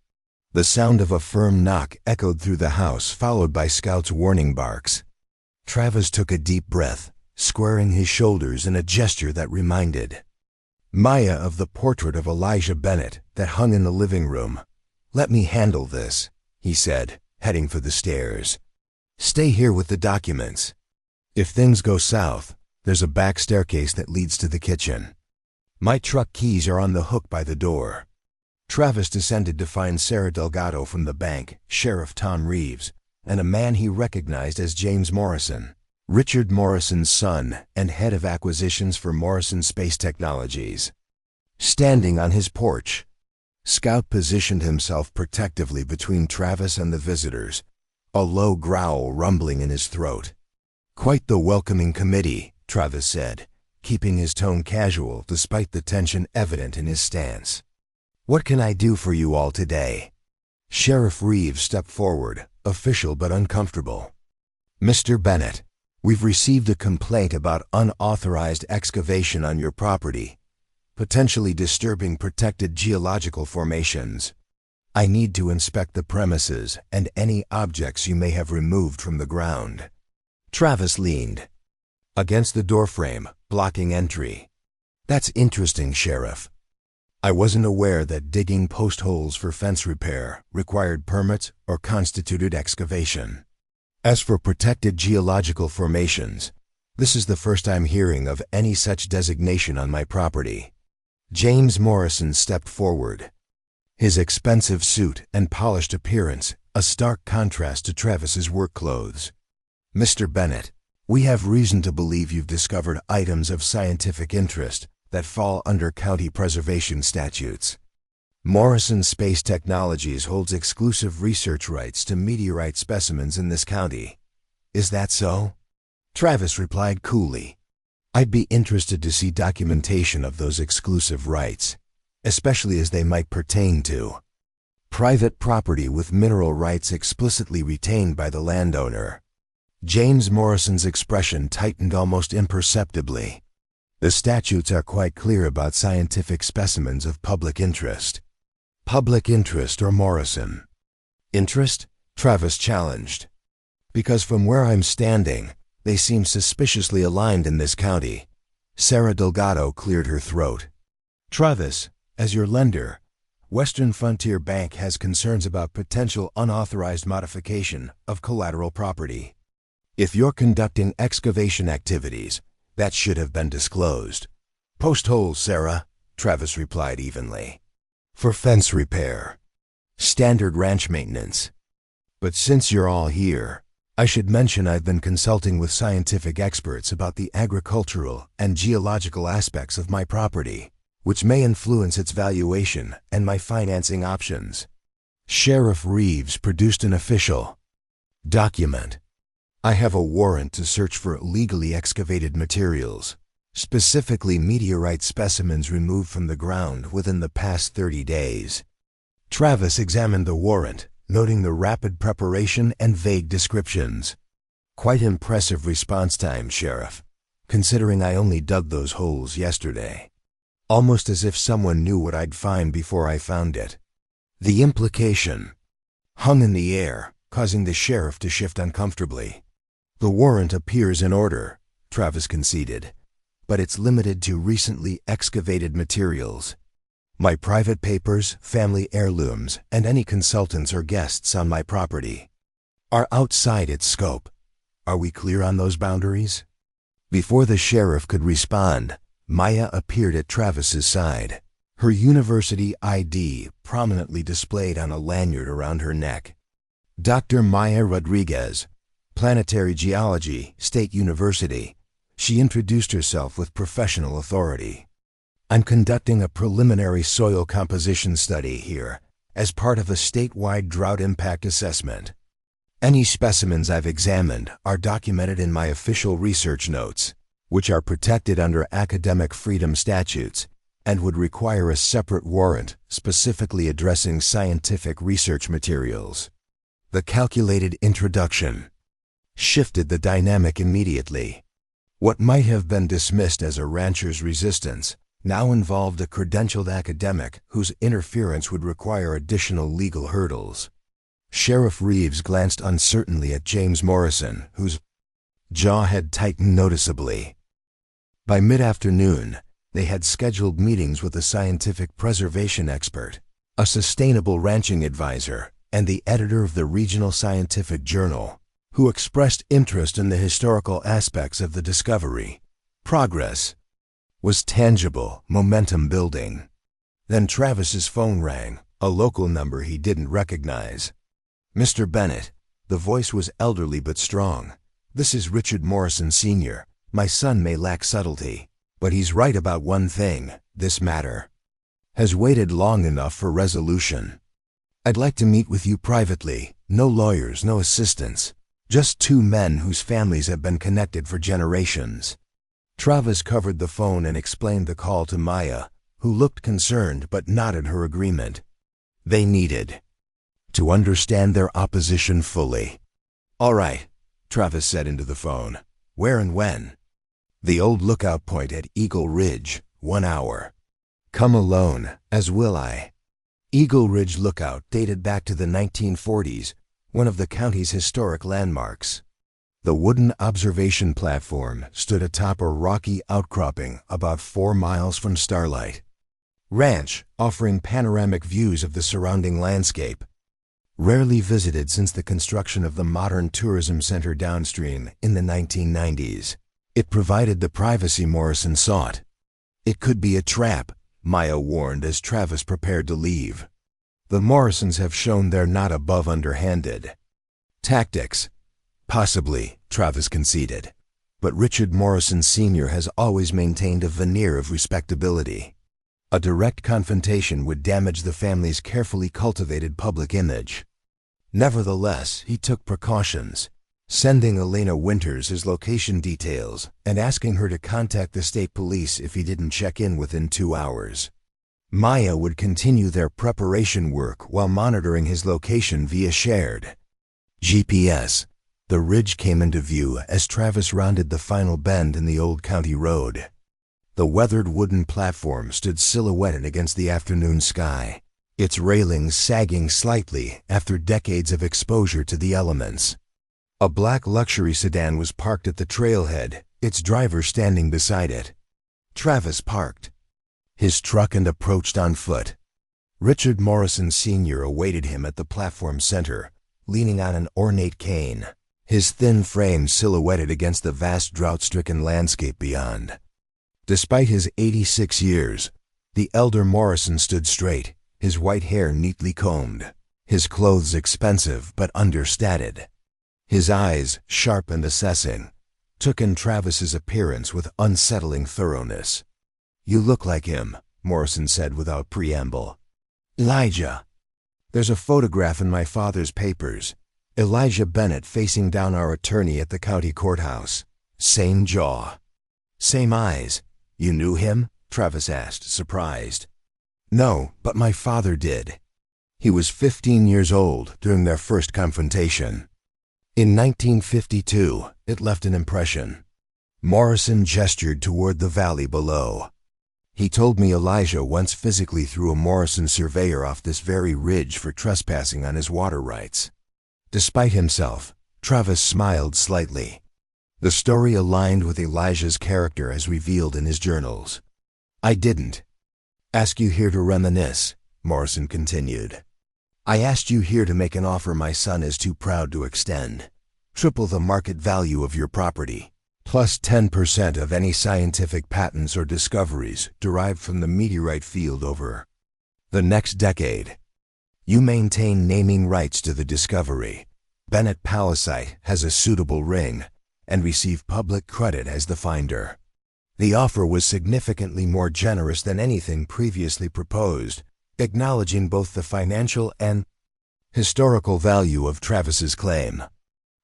The sound of a firm knock echoed through the house, followed by Scout's warning barks. Travis took a deep breath, squaring his shoulders in a gesture that reminded Maya of the portrait of Elijah Bennett that hung in the living room. "Let me handle this," he said, heading for the stairs. "Stay here with the documents. If things go south, there's a back staircase that leads to the kitchen. My truck keys are on the hook by the door." Travis descended to find Sarah Delgado from the bank, Sheriff Tom Reeves, and a man he recognized as James Morrison, Richard Morrison's son and head of acquisitions for Morrison Space Technologies. Standing on his porch, Scout positioned himself protectively between Travis and the visitors, a low growl rumbling in his throat. "Quite the welcoming committee," Travis said, keeping his tone casual despite the tension evident in his stance. "What can I do for you all today?" Sheriff Reeves stepped forward, official but uncomfortable. "Mr. Bennett, we've received a complaint about unauthorized excavation on your property, potentially disturbing protected geological formations. I need to inspect the premises and any objects you may have removed from the ground." Travis leaned against the doorframe, blocking entry. "That's interesting, Sheriff. I wasn't aware that digging post holes for fence repair required permits or constituted excavation. As for protected geological formations, this is the first I'm hearing of any such designation on my property." James Morrison stepped forward, his expensive suit and polished appearance a stark contrast to Travis's work clothes. "Mr. Bennett, we have reason to believe you've discovered items of scientific interest that fall under county preservation statutes. Morrison Space Technologies holds exclusive research rights to meteorite specimens in this county. Is that so?" Travis replied coolly, "I'd be interested to see documentation of those exclusive rights, especially as they might pertain to private property with mineral rights explicitly retained by the landowner." James Morrison's expression tightened almost imperceptibly. "The statutes are quite clear about scientific specimens of public interest." "Public interest or Morrison interest?" Travis challenged. "Because from where I'm standing, they seem suspiciously aligned in this county." Sarah Delgado cleared her throat. "Travis, as your lender, Western Frontier Bank has concerns about potential unauthorized modification of collateral property. If you're conducting excavation activities, that should have been disclosed." "Post holes, Sarah," Travis replied evenly. "For fence repair. Standard ranch maintenance. But since you're all here, I should mention I've been consulting with scientific experts about the agricultural and geological aspects of my property, which may influence its valuation and my financing options." Sheriff Reeves produced an official document. "I have a warrant to search for illegally excavated materials, specifically meteorite specimens removed from the ground within the past 30 days. Travis examined the warrant, noting the rapid preparation and vague descriptions. "Quite impressive response time, Sheriff, considering I only dug those holes yesterday. Almost as if someone knew what I'd find before I found it." The implication hung in the air, causing the sheriff to shift uncomfortably. "The warrant appears in order," Travis conceded, "but it's limited to recently excavated materials. My private papers, family heirlooms, and any consultants or guests on my property are outside its scope. Are we clear on those boundaries?" Before the sheriff could respond, Maya appeared at Travis's side, her university ID prominently displayed on a lanyard around her neck. "Dr. Maya Rodriguez, Planetary Geology, State University," she introduced herself with professional authority. "I'm conducting a preliminary soil composition study here as part of a statewide drought impact assessment. Any specimens I've examined are documented in my official research notes, which are protected under academic freedom statutes and would require a separate warrant specifically addressing scientific research materials. The calculated introduction shifted the dynamic immediately. What might have been dismissed as a rancher's resistance now involved a credentialed academic whose interference would require additional legal hurdles. Sheriff Reeves glanced uncertainly at James Morrison, whose jaw had tightened noticeably. By mid-afternoon, they had scheduled meetings with a scientific preservation expert, a sustainable ranching advisor, and the editor of the regional scientific journal, who expressed interest in the historical aspects of the discovery. Progress was tangible, momentum building. Then Travis's phone rang, a local number he didn't recognize. "Mr. Bennett," the voice was elderly but strong. "This is Richard Morrison Sr. My son may lack subtlety, but he's right about one thing: this matter has waited long enough for resolution. I'd like to meet with you privately. No lawyers, no assistants. Just two men whose families have been connected for generations." Travis covered the phone and explained the call to Maya, who looked concerned but nodded her agreement. They needed to understand their opposition fully. "All right," Travis said into the phone. "Where and when?" "The old lookout point at Eagle Ridge, 1 hour. Come alone, as will I." Eagle Ridge Lookout dated back to the 1940s, one of the county's historic landmarks. The wooden observation platform stood atop a rocky outcropping about 4 miles from Starlight Ranch, offering panoramic views of the surrounding landscape. Rarely visited since the construction of the modern tourism center downstream in the 1990s, it provided the privacy Morrison sought. It could be a trap, Maya warned as Travis prepared to leave. The Morrisons have shown they're not above underhanded tactics. Possibly, Travis conceded. But Richard Morrison Sr. has always maintained a veneer of respectability. A direct confrontation would damage the family's carefully cultivated public image. Nevertheless, he took precautions, sending Elena Winters his location details and asking her to contact the state police if he didn't check in within 2 hours. Maya would continue their preparation work while monitoring his location via shared GPS. The ridge came into view as Travis rounded the final bend in the old county road. The weathered wooden platform stood silhouetted against the afternoon sky, its railings sagging slightly after decades of exposure to the elements. A black luxury sedan was parked at the trailhead, its driver standing beside it. Travis parked his truck and approached on foot. Richard Morrison Sr. awaited him at the platform center, leaning on an ornate cane, his thin frame silhouetted against the vast drought-stricken landscape beyond. Despite his 86 years, the elder Morrison stood straight, his white hair neatly combed, his clothes expensive but understated. His eyes, sharp and assessing, took in Travis's appearance with unsettling thoroughness. "You look like him," Morrison said without preamble. "Elijah. There's a photograph in my father's papers. Elijah Bennett facing down our attorney at the county courthouse. Same jaw. Same eyes. You knew him?" Travis asked, surprised. "No, but my father did. He was 15 years old during their first confrontation. In 1952, it left an impression." Morrison gestured toward the valley below. "He told me Elijah once physically threw a Morrison surveyor off this very ridge for trespassing on his water rights." Despite himself, Travis smiled slightly. The story aligned with Elijah's character as revealed in his journals. "I didn't ask you here to reminisce," Morrison continued. "I asked you here to make an offer my son is too proud to extend. Triple the market value of your property, plus 10% of any scientific patents or discoveries derived from the meteorite field over the next decade. You maintain naming rights to the discovery. Bennett Palisite has a suitable ring, and receive public credit as the finder." The offer was significantly more generous than anything previously proposed, acknowledging both the financial and historical value of Travis's claim.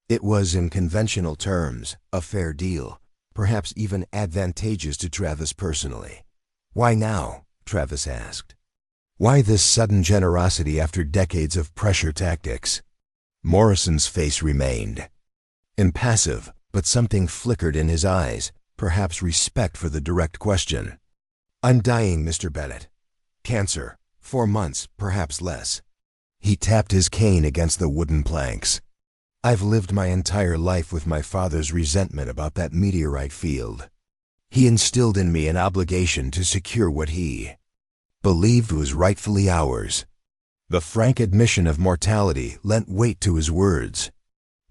It was, in conventional terms, a fair deal, perhaps even advantageous to Travis personally. "Why now?" Travis asked. Why this sudden generosity after decades of pressure tactics? Morrison's face remained impassive, but something flickered in his eyes, perhaps respect for the direct question. I'm dying, Mr. Bennett. Cancer. 4 months, perhaps less. He tapped his cane against the wooden planks. I've lived my entire life with my father's resentment about that meteorite field. He instilled in me an obligation to secure what he believed was rightfully ours. The frank admission of mortality lent weight to his words.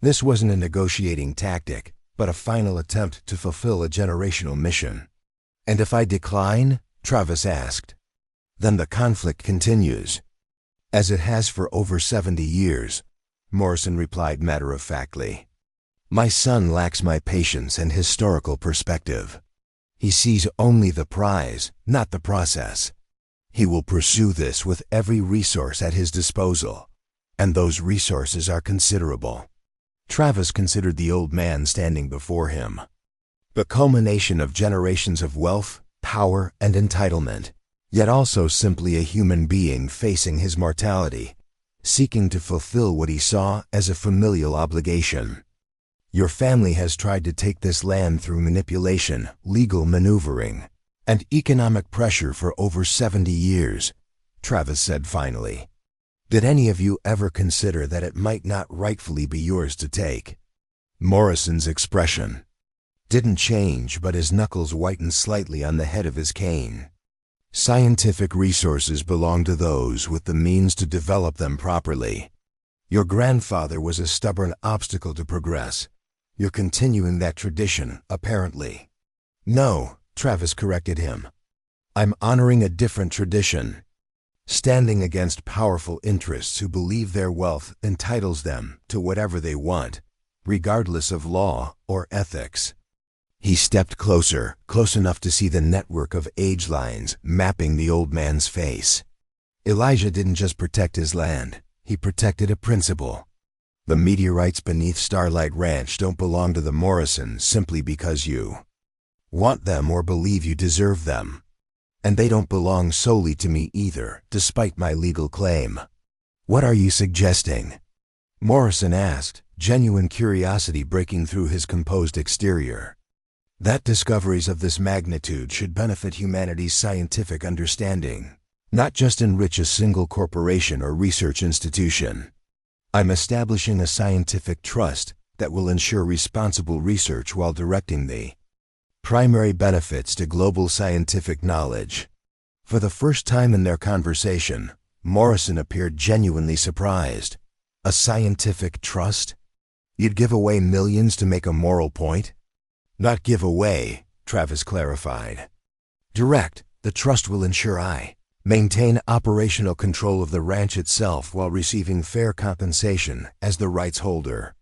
This wasn't a negotiating tactic, but a final attempt to fulfill a generational mission. And if I decline? Travis asked. Then the conflict continues. As it has for over 70 years, Morrison replied matter-of-factly. My son lacks my patience and historical perspective. He sees only the prize, not the process. He will pursue this with every resource at his disposal, and those resources are considerable. Travis considered the old man standing before him. The culmination of generations of wealth, power, and entitlement, yet also simply a human being facing his mortality, seeking to fulfill what he saw as a familial obligation. Your family has tried to take this land through manipulation, legal maneuvering, and economic pressure for over 70 years, Travis said finally. Did any of you ever consider that it might not rightfully be yours to take? Morrison's expression didn't change, but his knuckles whitened slightly on the head of his cane. Scientific resources belong to those with the means to develop them properly. Your grandfather was a stubborn obstacle to progress. You're continuing that tradition, apparently. No, Travis corrected him. I'm honoring a different tradition. Standing against powerful interests who believe their wealth entitles them to whatever they want, regardless of law or ethics. He stepped closer, close enough to see the network of age lines mapping the old man's face. Elijah didn't just protect his land, he protected a principle. The meteorites beneath Starlight Ranch don't belong to the Morrisons simply because you want them or believe you deserve them. And they don't belong solely to me either, despite my legal claim. What are you suggesting? Morrison asked, genuine curiosity breaking through his composed exterior. That discoveries of this magnitude should benefit humanity's scientific understanding, not just enrich a single corporation or research institution. I'm establishing a scientific trust that will ensure responsible research while directing the primary benefits to global scientific knowledge. For the first time in their conversation, Morrison appeared genuinely surprised. A scientific trust? You'd give away millions to make a moral point? Not give away, Travis clarified. Direct, the trust will ensure I maintain operational control of the ranch itself while receiving fair compensation as the rights holder.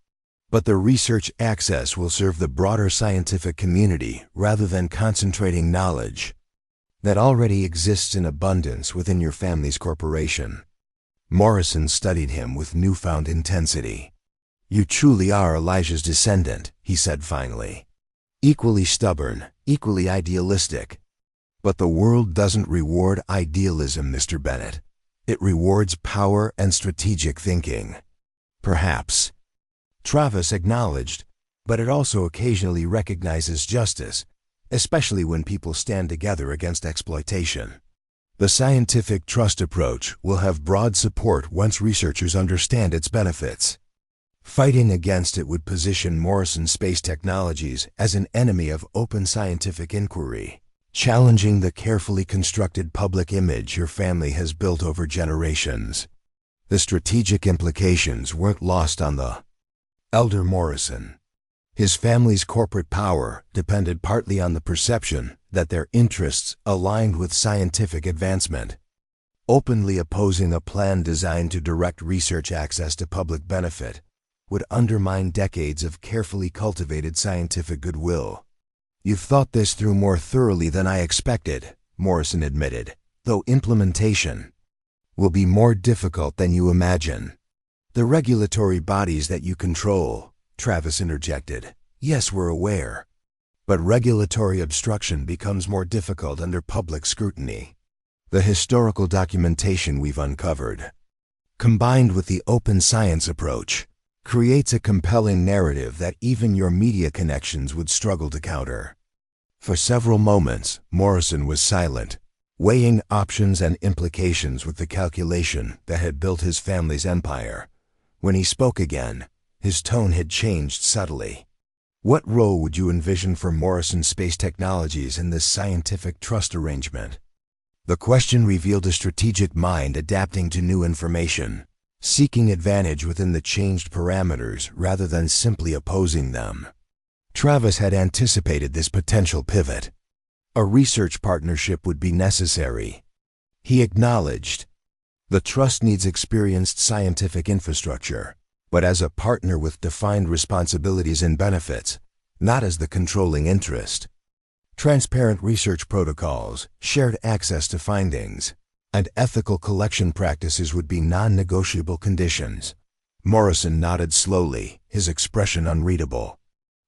But the research access will serve the broader scientific community rather than concentrating knowledge that already exists in abundance within your family's corporation. Morrison studied him with newfound intensity. You truly are Elijah's descendant, he said finally. Equally stubborn, equally idealistic. But the world doesn't reward idealism, Mr. Bennett. It rewards power and strategic thinking. Perhaps. Travis acknowledged, but it also occasionally recognizes justice, especially when people stand together against exploitation. The scientific trust approach will have broad support once researchers understand its benefits. Fighting against it would position Morrison Space Technologies as an enemy of open scientific inquiry, challenging the carefully constructed public image your family has built over generations. The strategic implications weren't lost on the elder Morrison. His family's corporate power depended partly on the perception that their interests aligned with scientific advancement. Openly opposing a plan designed to direct research access to public benefit would undermine decades of carefully cultivated scientific goodwill. You've thought this through more thoroughly than I expected, Morrison admitted, though implementation will be more difficult than you imagine. The regulatory bodies that you control, Travis interjected. Yes, we're aware. But regulatory obstruction becomes more difficult under public scrutiny. The historical documentation we've uncovered, combined with the open science approach, creates a compelling narrative that even your media connections would struggle to counter. For several moments, Morrison was silent, weighing options and implications with the calculation that had built his family's empire. When he spoke again, his tone had changed subtly. What role would you envision for Morrison Space Technologies in this scientific trust arrangement? The question revealed a strategic mind adapting to new information, seeking advantage within the changed parameters rather than simply opposing them. Travis had anticipated this potential pivot. A research partnership would be necessary. He acknowledged, the trust needs experienced scientific infrastructure, but as a partner with defined responsibilities and benefits, not as the controlling interest. Transparent research protocols, shared access to findings, and ethical collection practices would be non-negotiable conditions. Morrison nodded slowly, his expression unreadable.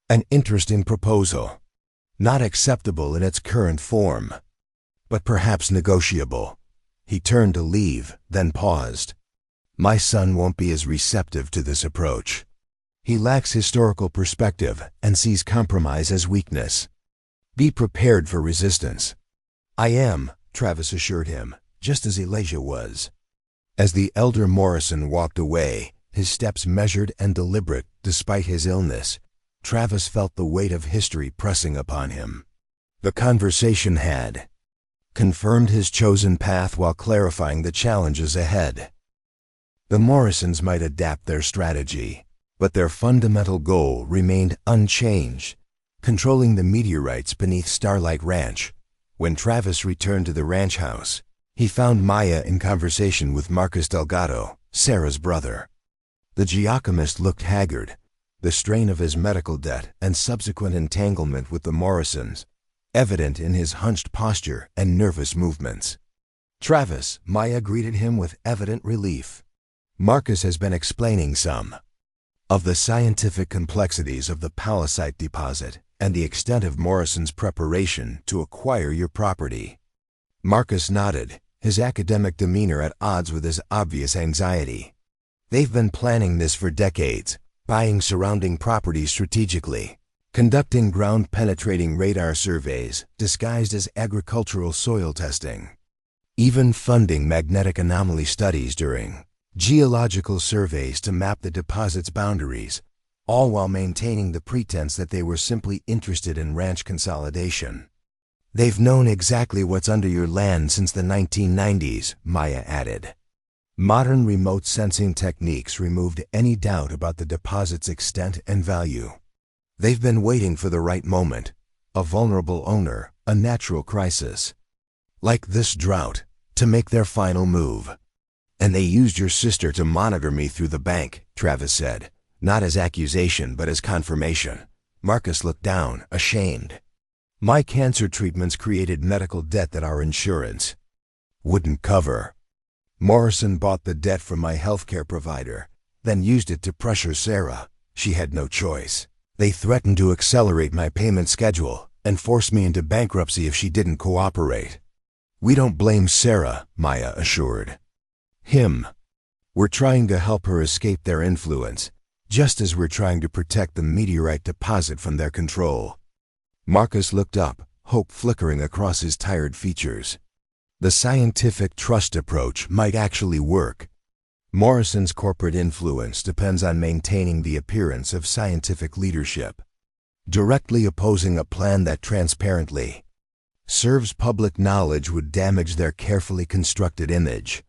An interesting proposal. Not acceptable in its current form, but perhaps negotiable. He turned to leave, then paused. My son won't be as receptive to this approach. He lacks historical perspective and sees compromise as weakness. Be prepared for resistance. I am, Travis assured him, just as Elijah was. As the elder Morrison walked away, his steps measured and deliberate despite his illness, Travis felt the weight of history pressing upon him. The conversation had confirmed his chosen path while clarifying the challenges ahead. The Morrisons might adapt their strategy, but their fundamental goal remained unchanged, controlling the meteorites beneath Starlight Ranch. When Travis returned to the ranch house, he found Maya in conversation with Marcus Delgado, Sarah's brother. The geochemist looked haggard, the strain of his medical debt and subsequent entanglement with the Morrisons evident in his hunched posture and nervous movements. Travis, Maya greeted him with evident relief. Marcus has been explaining some of the scientific complexities of the palisite deposit and the extent of Morrison's preparation to acquire your property. Marcus nodded, his academic demeanor at odds with his obvious anxiety. They've been planning this for decades, buying surrounding properties strategically, conducting ground-penetrating radar surveys disguised as agricultural soil testing, even funding magnetic anomaly studies during geological surveys to map the deposit's boundaries, all while maintaining the pretense that they were simply interested in ranch consolidation. They've known exactly what's under your land since the 1990s, Maya added. Modern remote sensing techniques removed any doubt about the deposit's extent and value. They've been waiting for the right moment, a vulnerable owner, a natural crisis, like this drought, to make their final move. And they used your sister to monitor me through the bank, Travis said, not as accusation but as confirmation. Marcus looked down, ashamed. My cancer treatments created medical debt that our insurance wouldn't cover. Morrison bought the debt from my healthcare provider, then used it to pressure Sarah. She had no choice. They threatened to accelerate my payment schedule and force me into bankruptcy if she didn't cooperate. We don't blame Sarah, Maya assured him. We're trying to help her escape their influence, just as we're trying to protect the meteorite deposit from their control. Marcus looked up, hope flickering across his tired features. The scientific trust approach might actually work. Morrison's corporate influence depends on maintaining the appearance of scientific leadership, directly opposing a plan that transparently serves public knowledge would damage their carefully constructed image.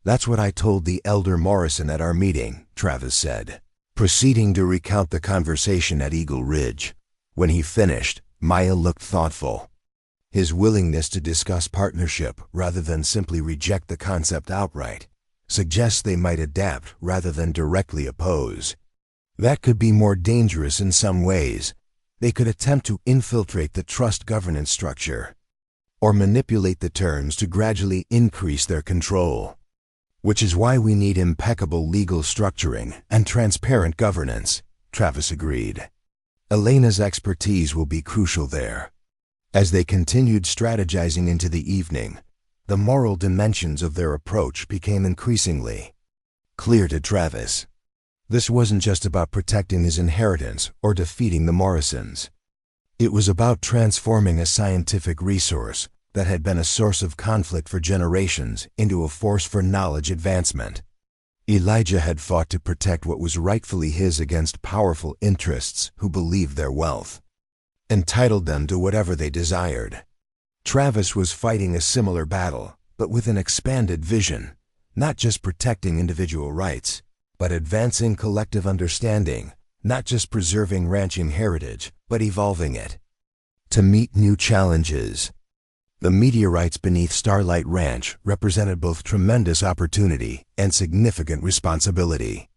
That's what I told the elder Morrison at our meeting, Travis said, proceeding to recount the conversation at Eagle Ridge. When he finished, Maya looked thoughtful. His willingness to discuss partnership rather than simply reject the concept outright suggests they might adapt rather than directly oppose. That could be more dangerous in some ways. They could attempt to infiltrate the trust governance structure or manipulate the terms to gradually increase their control. Which is why we need impeccable legal structuring and transparent governance, Travis agreed. Elena's expertise will be crucial there. As they continued strategizing into the evening, the moral dimensions of their approach became increasingly clear to Travis. This wasn't just about protecting his inheritance or defeating the Morrisons. It was about transforming a scientific resource that had been a source of conflict for generations into a force for knowledge advancement. Elijah had fought to protect what was rightfully his against powerful interests who believed their wealth entitled them to whatever they desired. Travis was fighting a similar battle, but with an expanded vision, not just protecting individual rights, but advancing collective understanding, not just preserving ranching heritage, but evolving it. To meet new challenges, the meteorites beneath Starlight Ranch represented both tremendous opportunity and significant responsibility.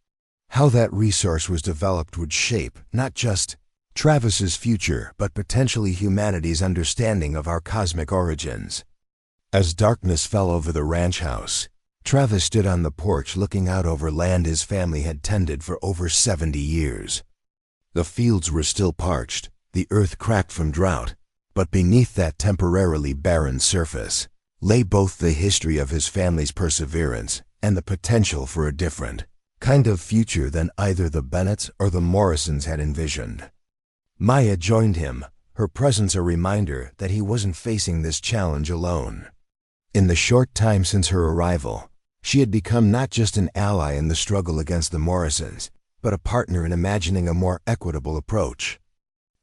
How that resource was developed would shape not just Travis's future, but potentially humanity's understanding of our cosmic origins. As darkness fell over the ranch house, Travis stood on the porch looking out over land his family had tended for over 70 years. The fields were still parched, the earth cracked from drought, but beneath that temporarily barren surface lay both the history of his family's perseverance and the potential for a different kind of future than either the Bennetts or the Morrisons had envisioned. Maya joined him, her presence a reminder that he wasn't facing this challenge alone. In the short time since her arrival, she had become not just an ally in the struggle against the Morrisons, but a partner in imagining a more equitable approach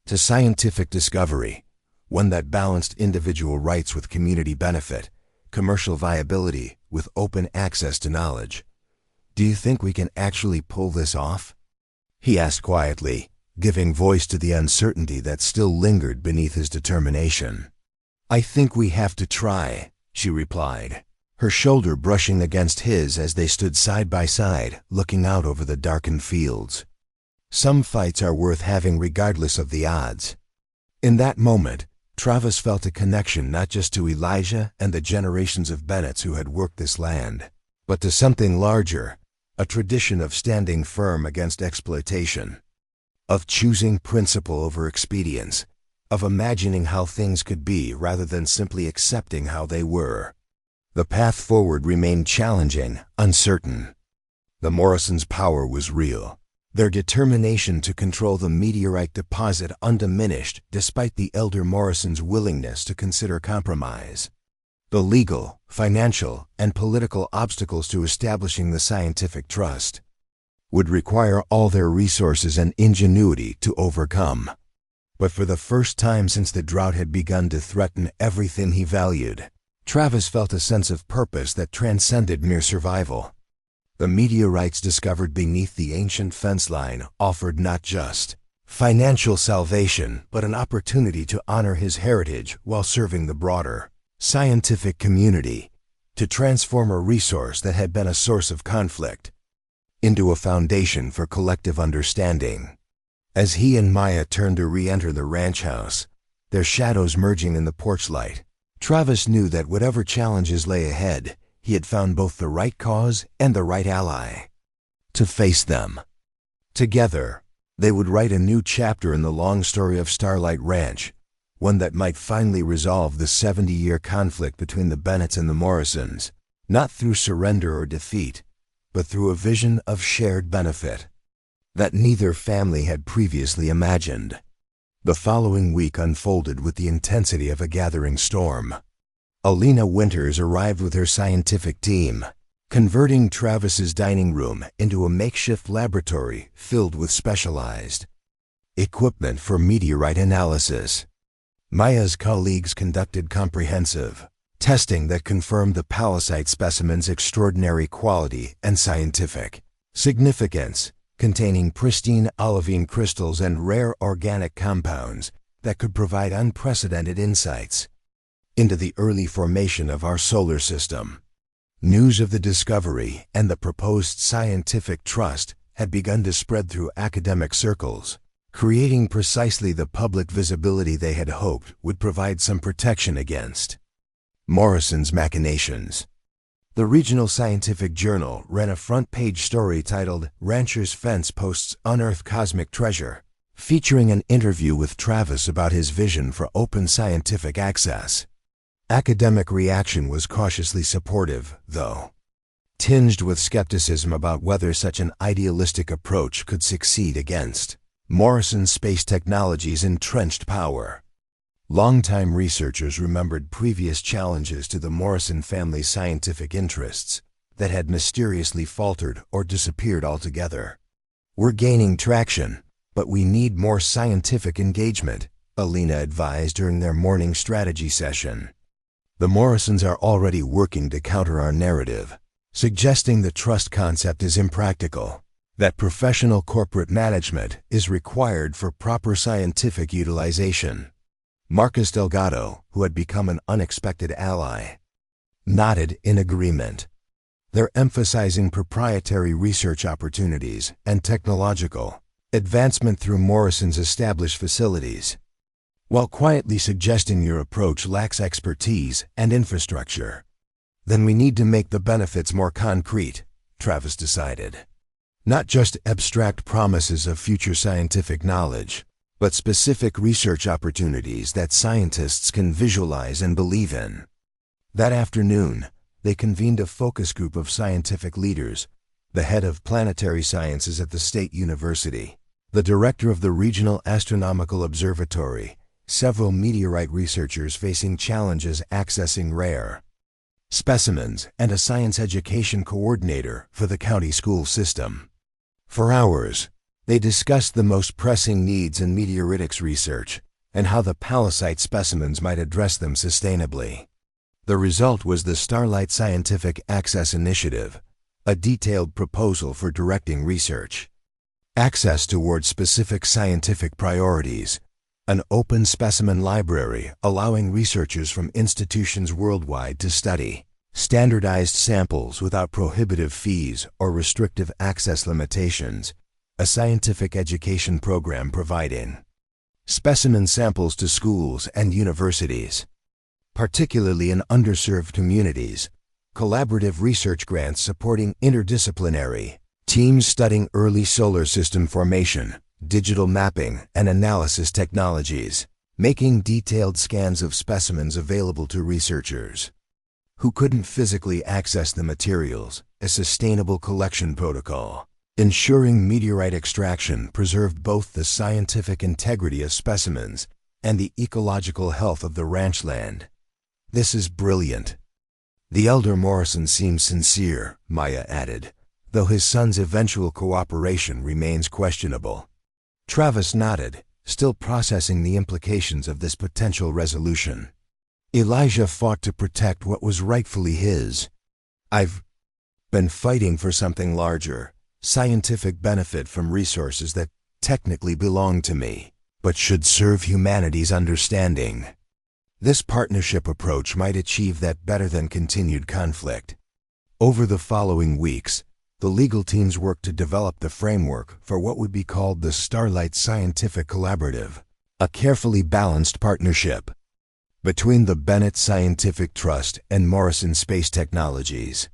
to scientific discovery, one that balanced individual rights with community benefit, commercial viability with open access to knowledge. "Do you think we can actually pull this off?" he asked quietly, giving voice to the uncertainty that still lingered beneath his determination. "I think we have to try," she replied, her shoulder brushing against his as they stood side by side, looking out over the darkened fields. "Some fights are worth having regardless of the odds." In that moment, Travis felt a connection not just to Elijah and the generations of Bennetts who had worked this land, but to something larger, a tradition of standing firm against exploitation, of choosing principle over expedience, of imagining how things could be rather than simply accepting how they were. The path forward remained challenging, uncertain. The Morrisons' power was real, their determination to control the meteorite deposit undiminished despite the elder Morrisons' willingness to consider compromise. The legal, financial, and political obstacles to establishing the scientific trust would require all their resources and ingenuity to overcome. But for the first time since the drought had begun to threaten everything he valued, Travis felt a sense of purpose that transcended mere survival. The meteorites discovered beneath the ancient fence line offered not just financial salvation, but an opportunity to honor his heritage while serving the broader scientific community, to transform a resource that had been a source of conflict into a foundation for collective understanding. As he and Maya turned to re-enter the ranch house, their shadows merging in the porch light, Travis knew that whatever challenges lay ahead, he had found both the right cause and the right ally to face them. Together, they would write a new chapter in the long story of Starlight Ranch, one that might finally resolve the 70-year conflict between the Bennetts and the Morrisons, not through surrender or defeat, but through a vision of shared benefit that neither family had previously imagined. The following week unfolded with the intensity of a gathering storm. Alina Winters arrived with her scientific team, converting Travis's dining room into a makeshift laboratory filled with specialized equipment for meteorite analysis. Maya's colleagues conducted comprehensive testing that confirmed the palisite specimen's extraordinary quality and scientific significance, containing pristine olivine crystals and rare organic compounds that could provide unprecedented insights into the early formation of our solar system. News of the discovery and the proposed scientific trust had begun to spread through academic circles, creating precisely the public visibility they had hoped would provide some protection against Morrison's machinations. The regional scientific journal ran a front-page story titled "Rancher's Fence Posts Unearthed Cosmic Treasure," featuring an interview with Travis about his vision for open scientific access. Academic reaction was cautiously supportive, though, tinged with skepticism about whether such an idealistic approach could succeed against Morrison's space technology's entrenched power. Longtime researchers remembered previous challenges to the Morrison family's scientific interests that had mysteriously faltered or disappeared altogether. "We're gaining traction, but we need more scientific engagement," Alina advised during their morning strategy session. "The Morrisons are already working to counter our narrative, suggesting the trust concept is impractical, that professional corporate management is required for proper scientific utilization." Marcus Delgado, who had become an unexpected ally, nodded in agreement. They're emphasizing proprietary research opportunities and technological advancement through Morrison's established facilities, while quietly suggesting your approach lacks expertise and infrastructure. "Then we need to make the benefits more concrete," Travis decided. "Not just abstract promises of future scientific knowledge, but specific research opportunities that scientists can visualize and believe in." That afternoon, they convened a focus group of scientific leaders, the head of planetary sciences at the state university, the director of the Regional Astronomical Observatory, several meteorite researchers facing challenges accessing rare specimens, and a science education coordinator for the county school system. For hours, they discussed the most pressing needs in meteoritics research and how the palisite specimens might address them sustainably. The result was the Starlight Scientific Access Initiative, a detailed proposal for directing research access towards specific scientific priorities, an open specimen library allowing researchers from institutions worldwide to study standardized samples without prohibitive fees or restrictive access limitations, a scientific education program providing specimen samples to schools and universities, particularly in underserved communities, collaborative research grants supporting interdisciplinary teams studying early solar system formation, digital mapping and analysis technologies, making detailed scans of specimens available to researchers who couldn't physically access the materials, a sustainable collection protocol, ensuring meteorite extraction preserved both the scientific integrity of specimens and the ecological health of the ranch land. "This is brilliant." "The elder Morrison seems sincere," Maya added, though his son's eventual cooperation remains questionable. Travis nodded, still processing the implications of this potential resolution. Elijah fought to protect what was rightfully his. "I've been fighting for something larger, scientific benefit from resources that technically belong to me, but should serve humanity's understanding. This partnership approach might achieve that better than continued conflict." Over the following weeks, the legal teams worked to develop the framework for what would be called the Starlight Scientific Collaborative, a carefully balanced partnership between the Bennett Scientific Trust and Morrison Space Technologies.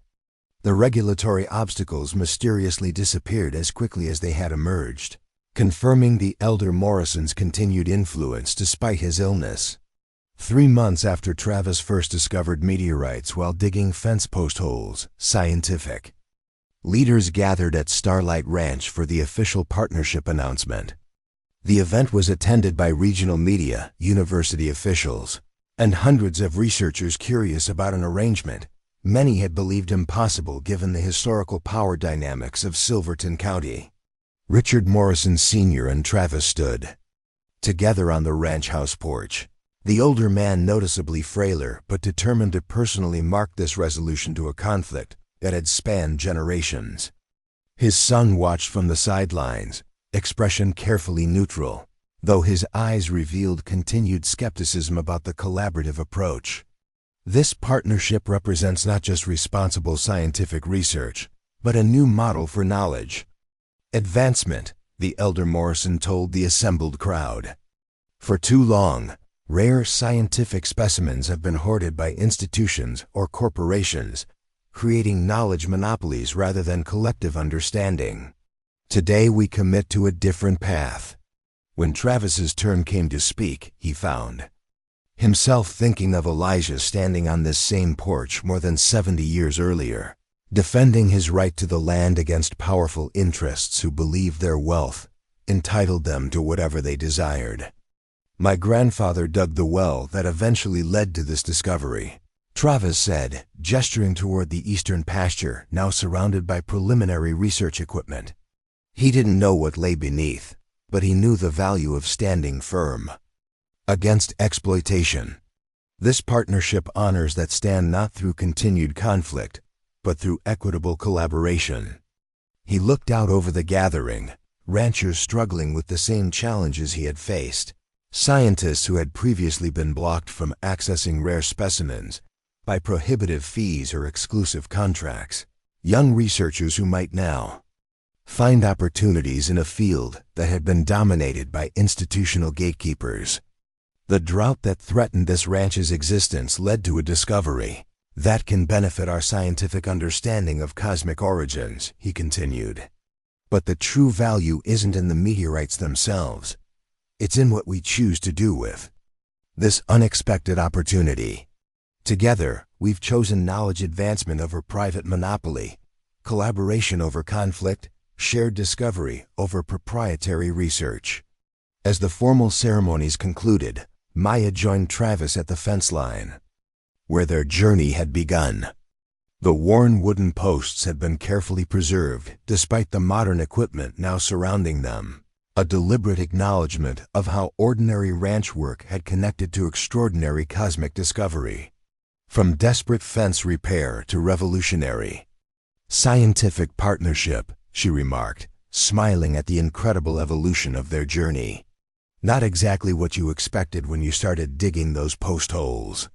The regulatory obstacles mysteriously disappeared as quickly as they had emerged, confirming the elder Morrison's continued influence despite his illness. 3 months after Travis first discovered meteorites while digging fence post holes, scientific leaders gathered at Starlight Ranch for the official partnership announcement. The event was attended by regional media, university officials, and hundreds of researchers curious about an arrangement many had believed impossible given the historical power dynamics of Silverton County. Richard Morrison Sr. and Travis stood together on the ranch house porch, the older man noticeably frailer but determined to personally mark this resolution to a conflict that had spanned generations. His son watched from the sidelines, expression carefully neutral, though his eyes revealed continued skepticism about the collaborative approach. This partnership represents not just responsible scientific research, but a new model for knowledge advancement, the elder Morrison told the assembled crowd. For too long, rare scientific specimens have been hoarded by institutions or corporations, creating knowledge monopolies rather than collective understanding. Today we commit to a different path. When Travis's turn came to speak, he found himself thinking of Elijah standing on this same porch more than 70 years earlier, defending his right to the land against powerful interests who believed their wealth entitled them to whatever they desired. My grandfather dug the well that eventually led to this discovery, Travis said, gesturing toward the eastern pasture now surrounded by preliminary research equipment. He didn't know what lay beneath, but he knew the value of standing firm against exploitation. This partnership honors that stand not through continued conflict, but through equitable collaboration. He looked out over the gathering, ranchers struggling with the same challenges he had faced, scientists who had previously been blocked from accessing rare specimens by prohibitive fees or exclusive contracts, young researchers who might now find opportunities in a field that had been dominated by institutional gatekeepers. The drought that threatened this ranch's existence led to a discovery that can benefit our scientific understanding of cosmic origins, he continued. But the true value isn't in the meteorites themselves. It's in what we choose to do with this unexpected opportunity. Together, we've chosen knowledge advancement over private monopoly, collaboration over conflict, shared discovery over proprietary research. As the formal ceremonies concluded, Maya joined Travis at the fence line, where their journey had begun. The worn wooden posts had been carefully preserved despite the modern equipment now surrounding them, a deliberate acknowledgement of how ordinary ranch work had connected to extraordinary cosmic discovery. From desperate fence repair to revolutionary scientific partnership, she remarked, smiling at the incredible evolution of their journey. Not exactly what you expected when you started digging those post holes.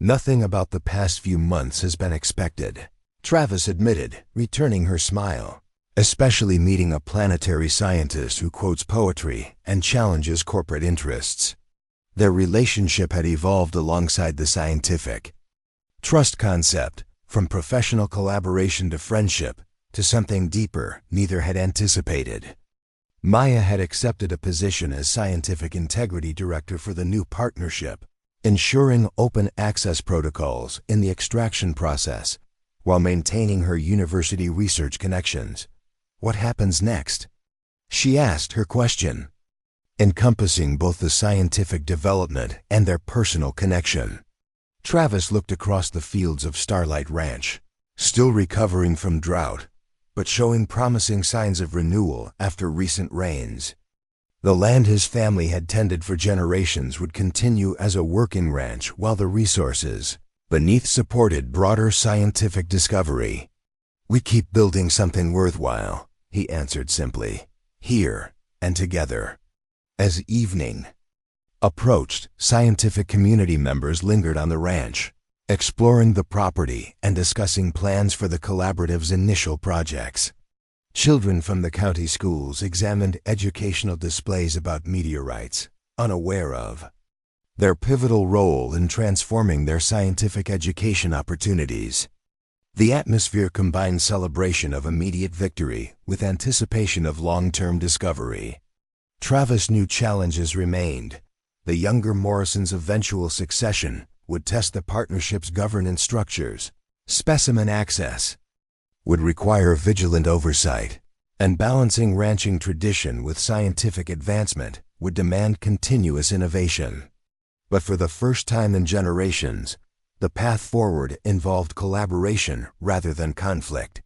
Nothing about the past few months has been expected, Travis admitted, returning her smile, especially meeting a planetary scientist who quotes poetry and challenges corporate interests. Their relationship had evolved alongside the scientific trust concept, from professional collaboration to friendship, to something deeper neither had anticipated. Maya had accepted a position as Scientific Integrity Director for the new partnership, ensuring open access protocols in the extraction process, while maintaining her university research connections. What happens next? She asked her question, encompassing both the scientific development and their personal connection. Travis looked across the fields of Starlight Ranch, still recovering from drought, but showing promising signs of renewal after recent rains. The land his family had tended for generations would continue as a working ranch while the resources beneath supported broader scientific discovery. We keep building something worthwhile, he answered simply, here and together. As evening approached, scientific community members lingered on the ranch, exploring the property and discussing plans for the collaborative's initial projects. Children from the county schools examined educational displays about meteorites, unaware of their pivotal role in transforming their scientific education opportunities. The atmosphere combined celebration of immediate victory with anticipation of long-term discovery. Travis knew challenges remained. The younger Morrison's eventual succession would test the partnership's governance structures. Specimen access would require vigilant oversight, and balancing ranching tradition with scientific advancement would demand continuous innovation. But for the first time in generations, the path forward involved collaboration rather than conflict.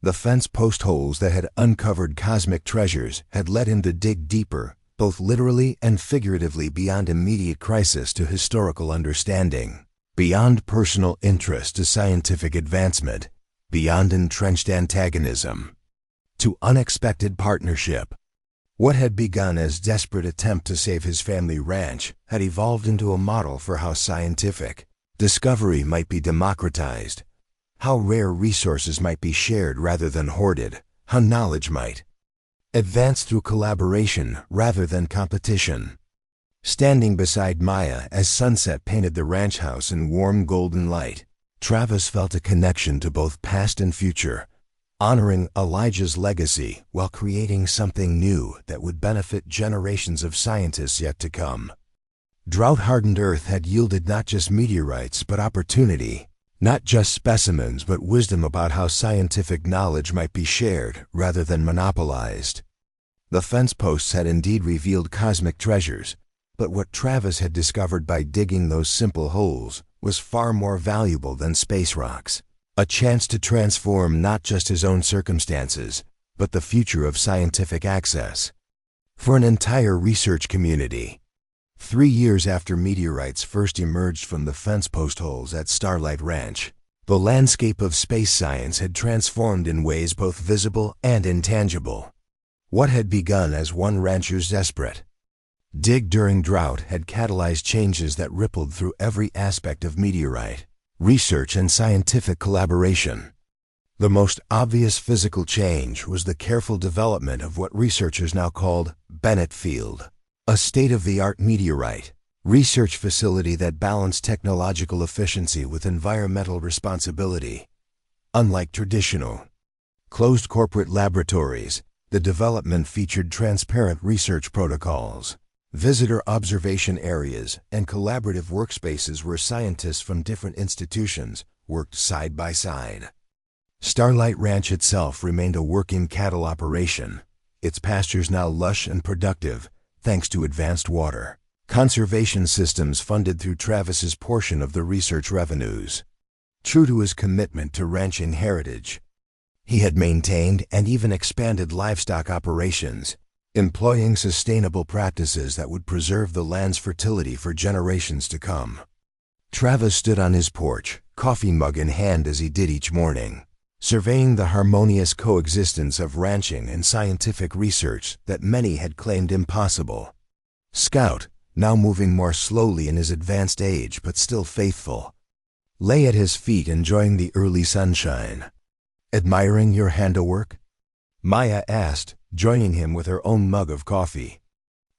The fence post holes that had uncovered cosmic treasures had led him to dig deeper, both literally and figuratively, beyond immediate crisis to historical understanding, beyond personal interest to scientific advancement, beyond entrenched antagonism to unexpected partnership. What had begun as desperate attempt to save his family ranch had evolved into a model for how scientific discovery might be democratized, how rare resources might be shared rather than hoarded, how knowledge might advance through collaboration rather than competition. Standing beside Maya as sunset painted the ranch house in warm golden light, Travis felt a connection to both past and future, honoring Elijah's legacy while creating something new that would benefit generations of scientists yet to come. Drought-hardened Earth had yielded not just meteorites but opportunity, not just specimens but wisdom about how scientific knowledge might be shared rather than monopolized. The fence posts had indeed revealed cosmic treasures, but what Travis had discovered by digging those simple holes was far more valuable than space rocks. A chance to transform not just his own circumstances, but the future of scientific access. For an entire research community. 3 years after meteorites first emerged from the fence post holes at Starlight Ranch, the landscape of space science had transformed in ways both visible and intangible. What had begun as one rancher's desperate dig during drought had catalyzed changes that rippled through every aspect of meteorite research and scientific collaboration. The most obvious physical change was the careful development of what researchers now called Bennett Field, a state-of-the-art meteorite research facility that balanced technological efficiency with environmental responsibility. Unlike traditional, closed corporate laboratories, the development featured transparent research protocols, visitor observation areas, and collaborative workspaces where scientists from different institutions worked side by side. Starlight Ranch itself remained a working cattle operation, its pastures now lush and productive thanks to advanced water conservation systems funded through Travis's portion of the research revenues. True to his commitment to ranching heritage, he had maintained and even expanded livestock operations, employing sustainable practices that would preserve the land's fertility for generations to come. Travis stood on his porch, coffee mug in hand as he did each morning, surveying the harmonious coexistence of ranching and scientific research that many had claimed impossible. Scout, now moving more slowly in his advanced age but still faithful, lay at his feet enjoying the early sunshine. "Admiring your handiwork?" Maya asked, joining him with her own mug of coffee.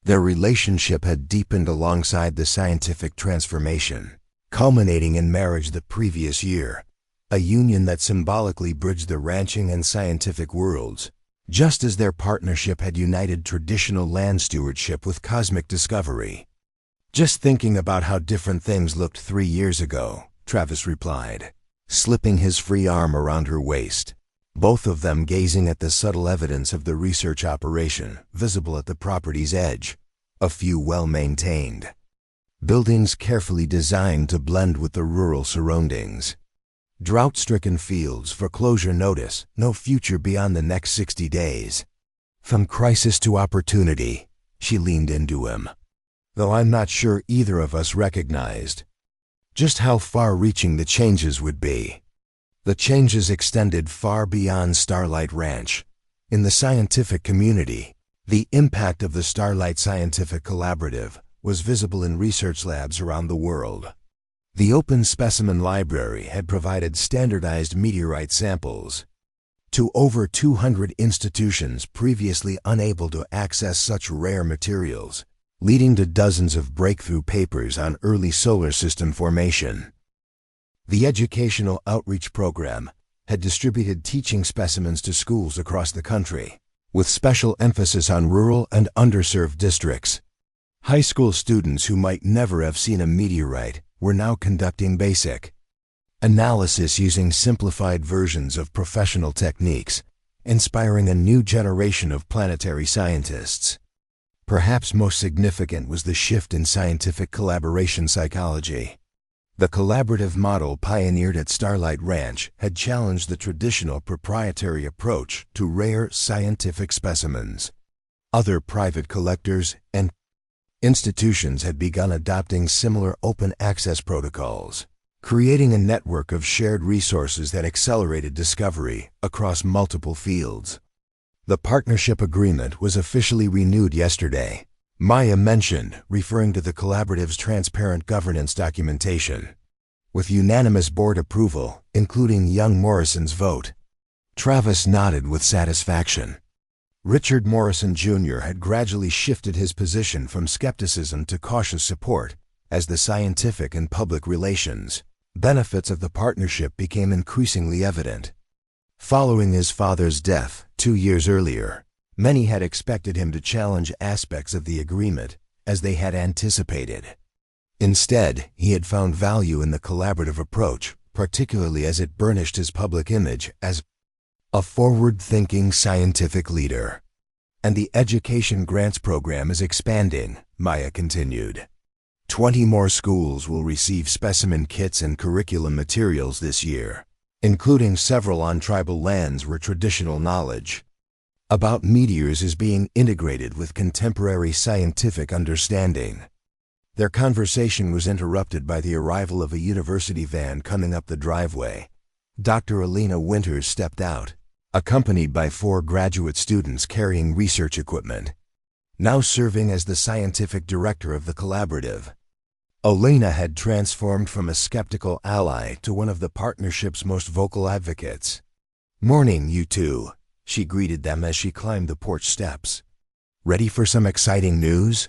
Their relationship had deepened alongside the scientific transformation, culminating in marriage the previous year, a union that symbolically bridged the ranching and scientific worlds, just as their partnership had united traditional land stewardship with cosmic discovery. "Just thinking about how different things looked 3 years ago," Travis replied, slipping his free arm around her waist, both of them gazing at the subtle evidence of the research operation visible at the property's edge, a few well-maintained buildings carefully designed to blend with the rural surroundings. Drought-stricken fields, foreclosure notice, no future beyond the next 60 days. From crisis to opportunity, she leaned into him. Though I'm not sure either of us recognized just how far-reaching the changes would be. The changes extended far beyond Starlight Ranch. In the scientific community, the impact of the Starlight Scientific Collaborative was visible in research labs around the world. The Open Specimen Library had provided standardized meteorite samples to over 200 institutions previously unable to access such rare materials, leading to dozens of breakthrough papers on early solar system formation. The Educational Outreach Program had distributed teaching specimens to schools across the country, with special emphasis on rural and underserved districts. High school students who might never have seen a meteorite were now conducting basic analysis using simplified versions of professional techniques, inspiring a new generation of planetary scientists. Perhaps most significant was the shift in scientific collaboration psychology. The collaborative model pioneered at Starlight Ranch had challenged the traditional proprietary approach to rare scientific specimens. Other private collectors and institutions had begun adopting similar open access protocols, creating a network of shared resources that accelerated discovery across multiple fields. The partnership agreement was officially renewed yesterday, Maya mentioned, referring to the collaborative's transparent governance documentation. With unanimous board approval, including young Morrison's vote. Travis nodded with satisfaction. Richard Morrison Jr. had gradually shifted his position from skepticism to cautious support as the scientific and public relations benefits of the partnership became increasingly evident. Following his father's death 2 years earlier, many had expected him to challenge aspects of the agreement, as they had anticipated. Instead, he had found value in the collaborative approach, particularly as it burnished his public image as a forward-thinking scientific leader. And the education grants program is expanding, Maya continued. 20 more schools will receive specimen kits and curriculum materials this year, including several on tribal lands where traditional knowledge about meteors is being integrated with contemporary scientific understanding. Their conversation was interrupted by the arrival of a university van coming up the driveway. Dr. Alina Winters stepped out, accompanied by 4 graduate students carrying research equipment, now serving as the scientific director of the collaborative. Alina had transformed from a skeptical ally to one of the partnership's most vocal advocates. "Morning, you two," she greeted them as she climbed the porch steps. "Ready for some exciting news?"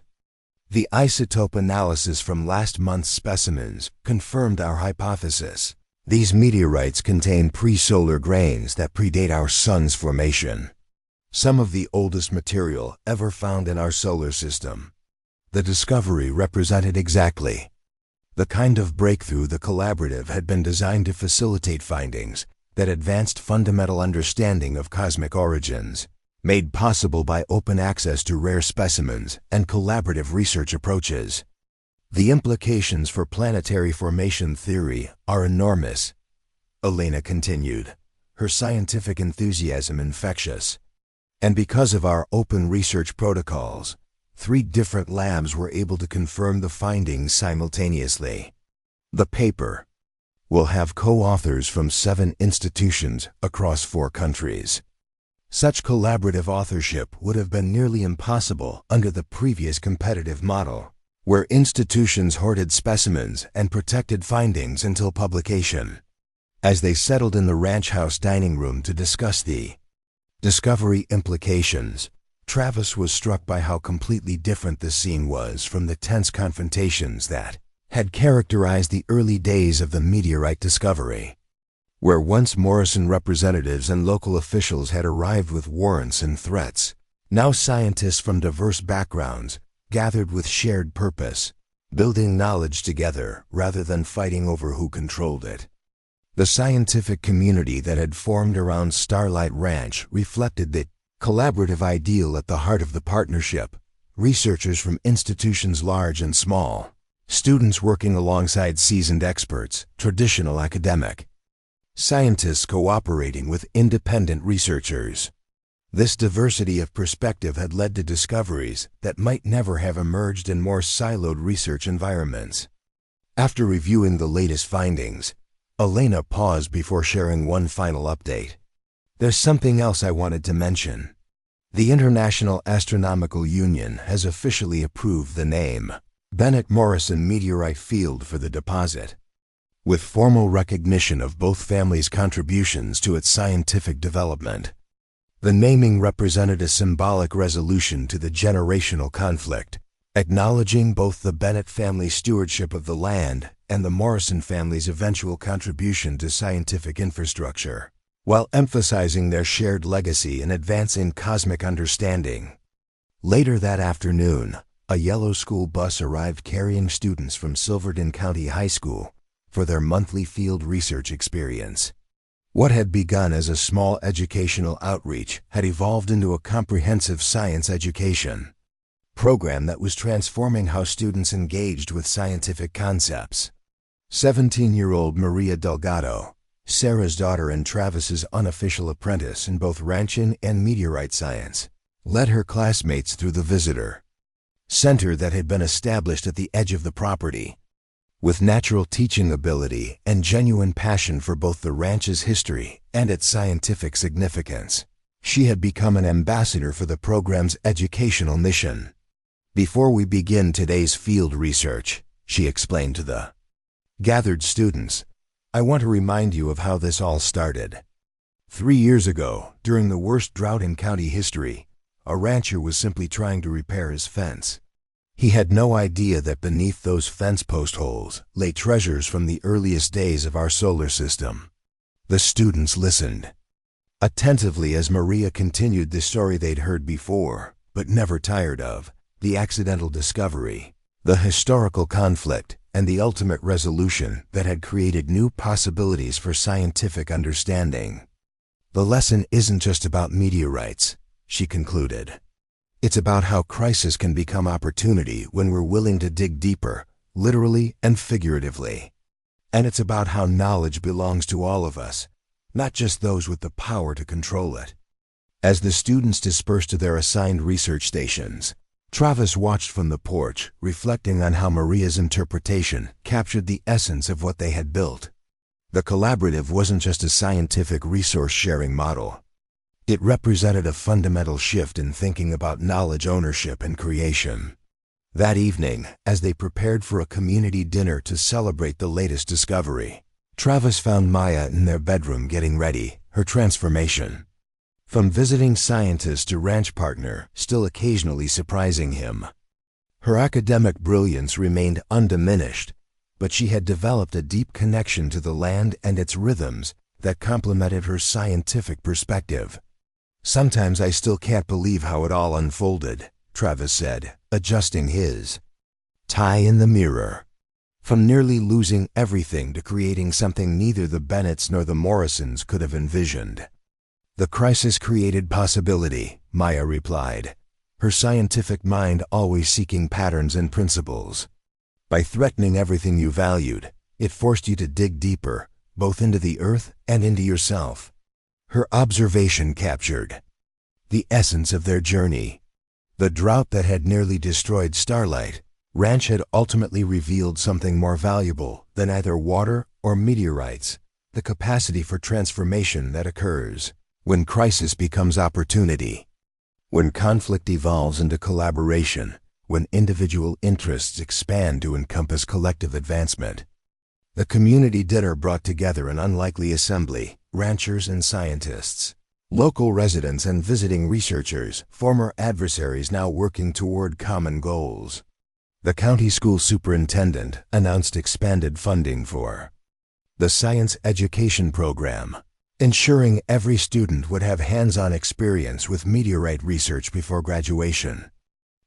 The isotope analysis from last month's specimens confirmed our hypothesis. These meteorites contain pre-solar grains that predate our sun's formation, some of the oldest material ever found in our solar system. The discovery represented exactly the kind of breakthrough the collaborative had been designed to facilitate, findings that advanced fundamental understanding of cosmic origins, made possible by open access to rare specimens and collaborative research approaches. The implications for planetary formation theory are enormous, Alina continued, her scientific enthusiasm infectious. And because of our open research protocols, 3 different labs were able to confirm the findings simultaneously. The paper will have co-authors from 7 institutions across 4 countries. Such collaborative authorship would have been nearly impossible under the previous competitive model, where institutions hoarded specimens and protected findings until publication. As they settled in the ranch house dining room to discuss the discovery implications, Travis was struck by how completely different the scene was from the tense confrontations that had characterized the early days of the meteorite discovery. Where once Morrison representatives and local officials had arrived with warrants and threats, now scientists from diverse backgrounds gathered with shared purpose, building knowledge together rather than fighting over who controlled it. The scientific community that had formed around Starlight Ranch reflected the collaborative ideal at the heart of the partnership. Researchers from institutions large and small, students working alongside seasoned experts, traditional academic scientists cooperating with independent researchers. This diversity of perspective had led to discoveries that might never have emerged in more siloed research environments. After reviewing the latest findings, Alina paused before sharing one final update. "There's something else I wanted to mention. The International Astronomical Union has officially approved the name Bennett-Morrison Meteorite Field for the deposit, with formal recognition of both families' contributions to its scientific development. The naming represented a symbolic resolution to the generational conflict, acknowledging both the Bennett family's stewardship of the land and the Morrison family's eventual contribution to scientific infrastructure, while emphasizing their shared legacy in advancing cosmic understanding." Later that afternoon, a yellow school bus arrived carrying students from Silverton County High School for their monthly field research experience. What had begun as a small educational outreach had evolved into a comprehensive science education program that was transforming how students engaged with scientific concepts. 17-year-old Maria Delgado, Sarah's daughter and Travis's unofficial apprentice in both ranching and meteorite science, led her classmates through the visitor center that had been established at the edge of the property. With natural teaching ability and genuine passion for both the ranch's history and its scientific significance, she had become an ambassador for the program's educational mission. "Before we begin today's field research," she explained to the gathered students, "I want to remind you of how this all started. 3 years ago, during the worst drought in county history, a rancher was simply trying to repair his fence. He had no idea that beneath those fence post holes lay treasures from the earliest days of our solar system." The students listened attentively as Maria continued the story they'd heard before, but never tired of: the accidental discovery, the historical conflict, and the ultimate resolution that had created new possibilities for scientific understanding. The lesson isn't just about meteorites, she concluded. It's about how crisis can become opportunity when we're willing to dig deeper, literally and figuratively. And it's about how knowledge belongs to all of us, not just those with the power to control it. As the students dispersed to their assigned research stations, Travis watched from the porch, reflecting on how Maria's interpretation captured the essence of what they had built. The collaborative wasn't just a scientific resource-sharing model. It represented a fundamental shift in thinking about knowledge ownership and creation. That evening, as they prepared for a community dinner to celebrate the latest discovery, Travis found Maya in their bedroom getting ready, her transformation. From visiting scientist to ranch partner, still occasionally surprising him. Her academic brilliance remained undiminished, but she had developed a deep connection to the land and its rhythms that complemented her scientific perspective. "Sometimes I still can't believe how it all unfolded," Travis said, adjusting his tie in the mirror. From nearly losing everything to creating something neither the Bennetts nor the Morrisons could have envisioned. "The crisis created possibility," Maya replied, her scientific mind always seeking patterns and principles. "By threatening everything you valued, it forced you to dig deeper, both into the earth and into yourself." Her observation captured the essence of their journey. The drought that had nearly destroyed Starlight Ranch had ultimately revealed something more valuable than either water or meteorites: the capacity for transformation that occurs when crisis becomes opportunity, when conflict evolves into collaboration, when individual interests expand to encompass collective advancement. The community dinner brought together an unlikely assembly: ranchers and scientists, local residents and visiting researchers, former adversaries now working toward common goals. The county school superintendent announced expanded funding for the science education program, ensuring every student would have hands-on experience with meteorite research before graduation.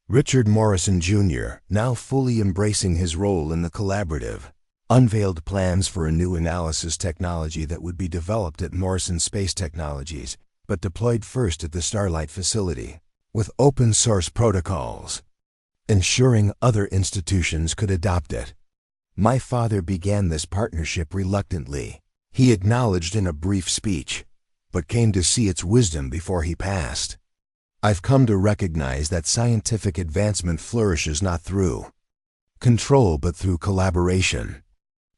Richard Morrison Jr., now fully embracing his role in the collaborative, unveiled plans for a new analysis technology that would be developed at Morrison Space Technologies, but deployed first at the Starlight facility, with open-source protocols, ensuring other institutions could adopt it. "My father began this partnership reluctantly," he acknowledged in a brief speech, but came to see its wisdom before he passed. "I've come to recognize that scientific advancement flourishes not through control but through collaboration.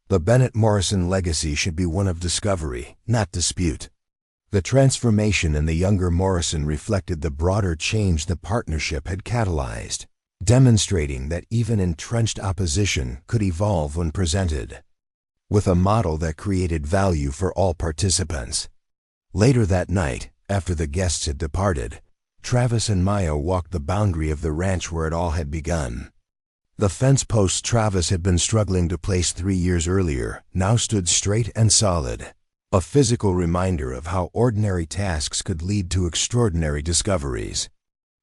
The Bennett-Morrison legacy should be one of discovery, not dispute." The transformation in the younger Morrison reflected the broader change the partnership had catalyzed, demonstrating that even entrenched opposition could evolve when presented with a model that created value for all participants. Later that night, after the guests had departed, Travis and Maya walked the boundary of the ranch where it all had begun. The fence posts Travis had been struggling to place 3 years earlier now stood straight and solid, a physical reminder of how ordinary tasks could lead to extraordinary discoveries.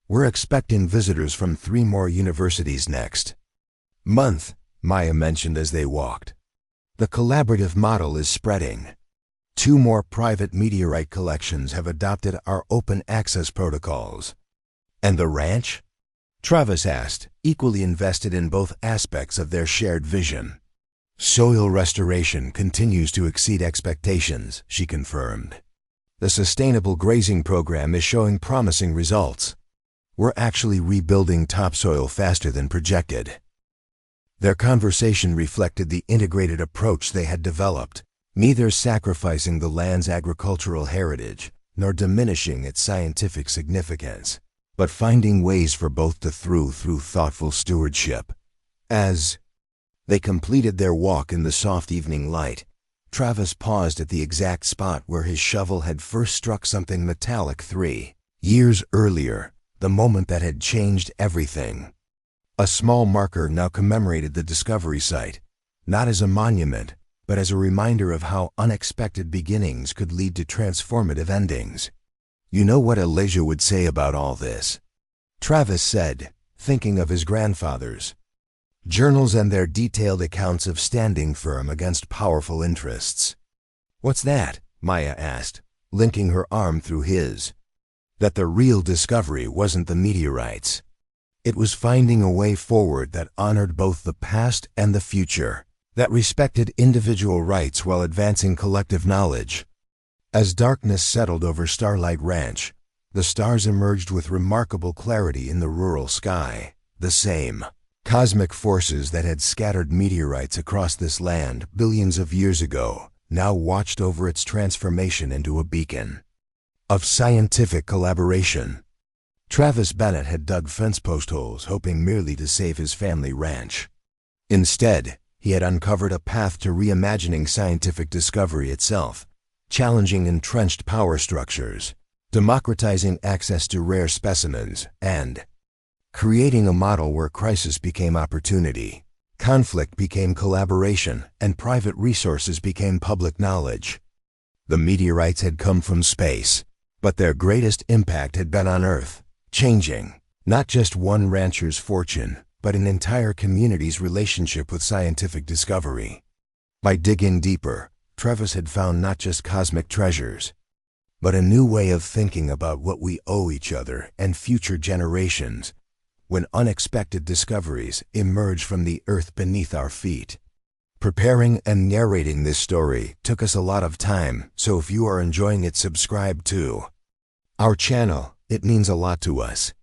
"We're expecting visitors from 3 more universities next month," Maya mentioned as they walked. "The collaborative model is spreading. 2 more private meteorite collections have adopted our open access protocols." "And the ranch?" Travis asked, equally invested in both aspects of their shared vision. "Soil restoration continues to exceed expectations," she confirmed. "The sustainable grazing program is showing promising results. We're actually rebuilding topsoil faster than projected." Their conversation reflected the integrated approach they had developed, neither sacrificing the land's agricultural heritage nor diminishing its scientific significance, but finding ways for both to thrive through thoughtful stewardship. As they completed their walk in the soft evening light, Travis paused at the exact spot where his shovel had first struck something metallic 3 years earlier, the moment that had changed everything. A small marker now commemorated the discovery site, not as a monument, but as a reminder of how unexpected beginnings could lead to transformative endings. "You know what Elijah would say about all this?" Travis said, thinking of his grandfathers journals and their detailed accounts of standing firm against powerful interests. "What's that?" Maya asked, linking her arm through his. That the real discovery wasn't the meteorites. It was finding a way forward that honored both the past and the future, that respected individual rights while advancing collective knowledge. As darkness settled over Starlight Ranch, the stars emerged with remarkable clarity in the rural sky. The same cosmic forces that had scattered meteorites across this land billions of years ago now watched over its transformation into a beacon of scientific collaboration. Travis Bennett had dug fence post holes hoping merely to save his family ranch. Instead, he had uncovered a path to reimagining scientific discovery itself, challenging entrenched power structures, democratizing access to rare specimens, and creating a model where crisis became opportunity, conflict became collaboration, and private resources became public knowledge. The meteorites had come from space, but their greatest impact had been on Earth, changing not just one rancher's fortune, but an entire community's relationship with scientific discovery. By digging deeper, Travis had found not just cosmic treasures, but a new way of thinking about what we owe each other and future generations when unexpected discoveries emerge from the earth beneath our feet. Preparing and narrating this story took us a lot of time, so if you are enjoying it, subscribe to our channel. It means a lot to us.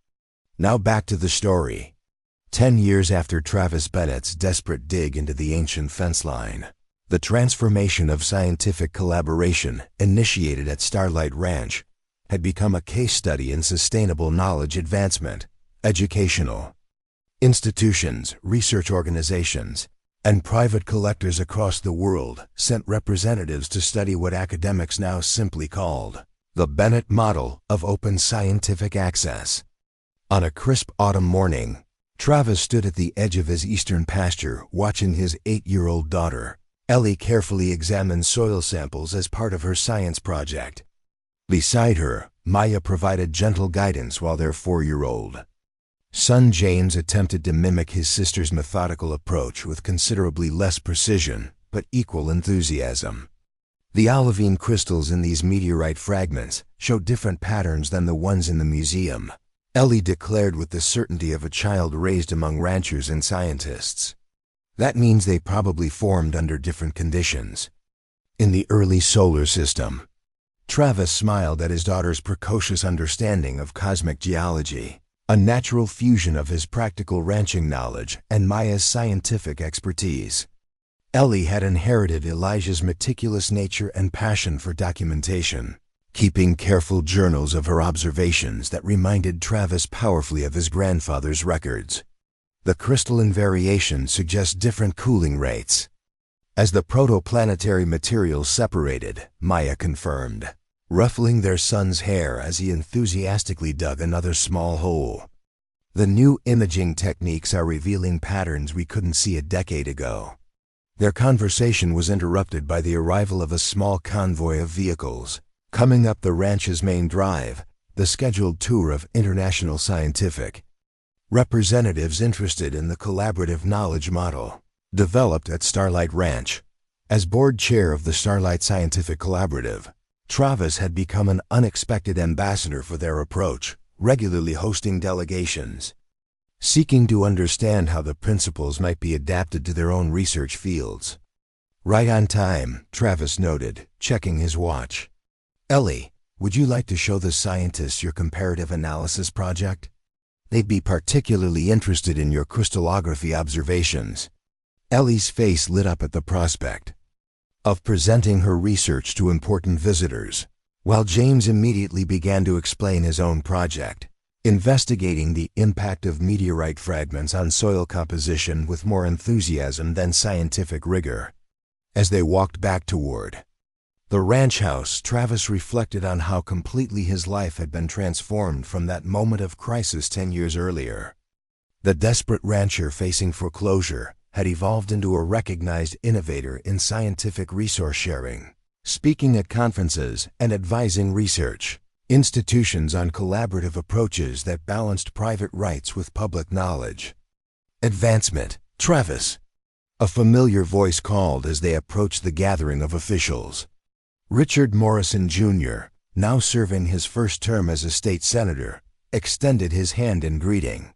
Now back to the story. 10 years after Travis Bennett's desperate dig into the ancient fence line, the transformation of scientific collaboration initiated at Starlight Ranch had become a case study in sustainable knowledge advancement. Educational institutions, research organizations, and private collectors across the world sent representatives to study what academics now simply called the Bennett model of open scientific access. On a crisp autumn morning, Travis stood at the edge of his eastern pasture watching his 8-year-old daughter, Ellie, carefully examine soil samples as part of her science project. Beside her, Maya provided gentle guidance while their 4-year-old son James attempted to mimic his sister's methodical approach with considerably less precision, but equal enthusiasm. The olivine crystals in these meteorite fragments showed different patterns than the ones in the museum, Ellie declared with the certainty of a child raised among ranchers and scientists. That means they probably formed under different conditions. In the early solar system. Travis smiled at his daughter's precocious understanding of cosmic geology, a natural fusion of his practical ranching knowledge and Maya's scientific expertise. Ellie had inherited Elijah's meticulous nature and passion for documentation, keeping careful journals of her observations that reminded Travis powerfully of his grandfather's records. The crystalline variation suggests different cooling rates. As the protoplanetary materials separated, Maya confirmed, ruffling their son's hair as he enthusiastically dug another small hole. The new imaging techniques are revealing patterns we couldn't see a decade ago. Their conversation was interrupted by the arrival of a small convoy of vehicles, coming up the ranch's main drive, the scheduled tour of international scientific representatives interested in the collaborative knowledge model developed at Starlight Ranch. As board chair of the Starlight Scientific Collaborative, Travis had become an unexpected ambassador for their approach, regularly hosting delegations, seeking to understand how the principles might be adapted to their own research fields. Right on time, Travis noted, checking his watch. "Ellie, would you like to show the scientists your comparative analysis project? They'd be particularly interested in your crystallography observations." Ellie's face lit up at the prospect of presenting her research to important visitors, while James immediately began to explain his own project, investigating the impact of meteorite fragments on soil composition with more enthusiasm than scientific rigor. As they walked back toward the ranch house, Travis reflected on how completely his life had been transformed from that moment of crisis 10 years earlier. The desperate rancher facing foreclosure had evolved into a recognized innovator in scientific resource sharing, speaking at conferences and advising research institutions on collaborative approaches that balanced private rights with public knowledge advancement. Travis. A familiar voice called as they approached the gathering of officials. Richard Morrison, Jr., now serving his first term as a state senator, extended his hand in greeting.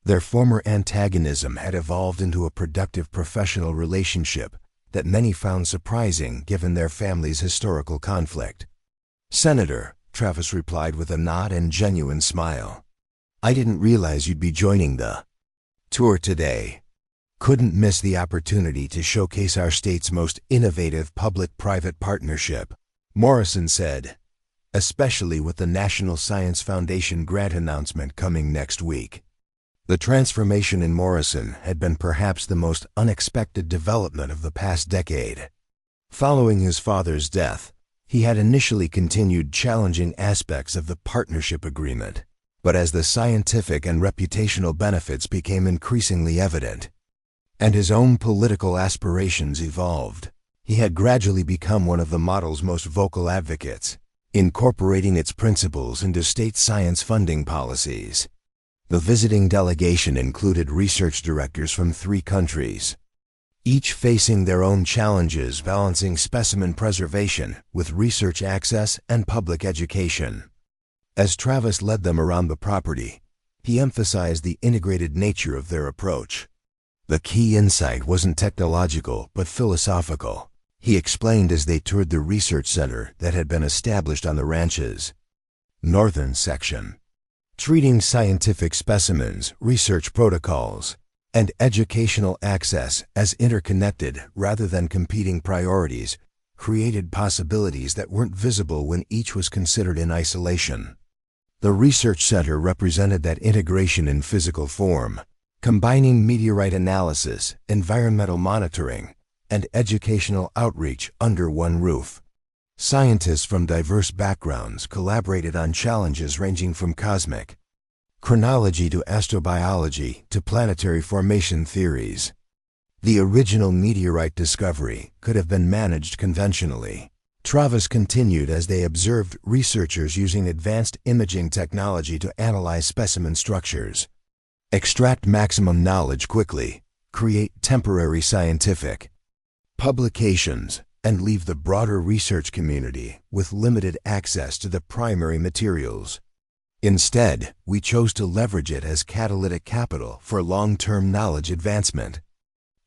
Their former antagonism had evolved into a productive professional relationship that many found surprising given their family's historical conflict. "Senator," Travis replied with a nod and genuine smile. "I didn't realize you'd be joining the tour today. Couldn't miss the opportunity to showcase our state's most innovative public-private partnership," Morrison said, "especially with the National Science Foundation grant announcement coming next week." The transformation in Morrison had been perhaps the most unexpected development of the past decade. Following his father's death, he had initially continued challenging aspects of the partnership agreement, but as the scientific and reputational benefits became increasingly evident, and his own political aspirations evolved, he had gradually become one of the model's most vocal advocates, incorporating its principles into state science funding policies. The visiting delegation included research directors from 3 countries, each facing their own challenges balancing specimen preservation with research access and public education. As Travis led them around the property, he emphasized the integrated nature of their approach. The key insight wasn't technological but philosophical, he explained as they toured the research center that had been established on the ranch's northern section. Treating scientific specimens, research protocols, and educational access as interconnected rather than competing priorities created possibilities that weren't visible when each was considered in isolation. The research center represented that integration in physical form, combining meteorite analysis, environmental monitoring, and educational outreach under one roof. Scientists from diverse backgrounds collaborated on challenges ranging from cosmic chronology to astrobiology to planetary formation theories. The original meteorite discovery could have been managed conventionally. Travis continued as they observed researchers using advanced imaging technology to analyze specimen structures, extract maximum knowledge quickly, create temporary scientific publications, and leave the broader research community with limited access to the primary materials. Instead, we chose to leverage it as catalytic capital for long-term knowledge advancement.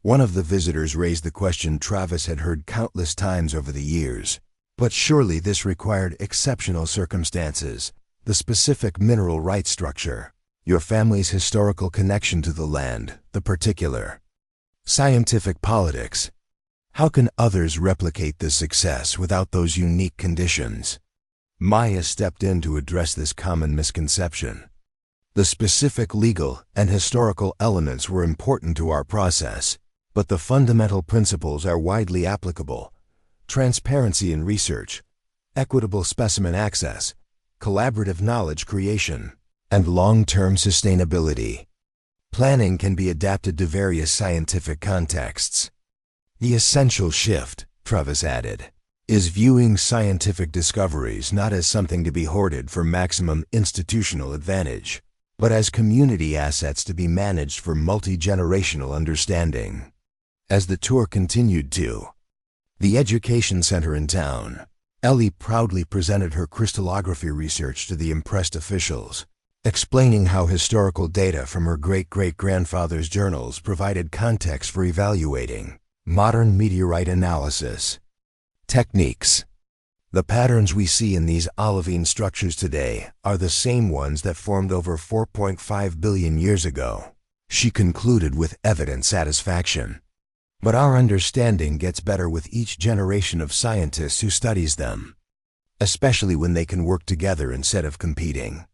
One of the visitors raised the question Travis had heard countless times over the years. But surely this required exceptional circumstances, the specific mineral right structure, your family's historical connection to the land, the particular scientific politics. How can others replicate this success without those unique conditions? Maya stepped in to address this common misconception. The specific legal and historical elements were important to our process, but the fundamental principles are widely applicable. Transparency in research, equitable specimen access, collaborative knowledge creation, and long-term sustainability. Planning can be adapted to various scientific contexts. The essential shift, Travis added, is viewing scientific discoveries not as something to be hoarded for maximum institutional advantage, but as community assets to be managed for multi-generational understanding. As the tour continued to the education center in town, Ellie proudly presented her crystallography research to the impressed officials, explaining how historical data from her great-great-grandfather's journals provided context for evaluating modern meteorite analysis techniques. The patterns we see in these olivine structures today are the same ones that formed over 4.5 billion years ago, she concluded with evident satisfaction. But our understanding gets better with each generation of scientists who studies them, especially when they can work together instead of competing.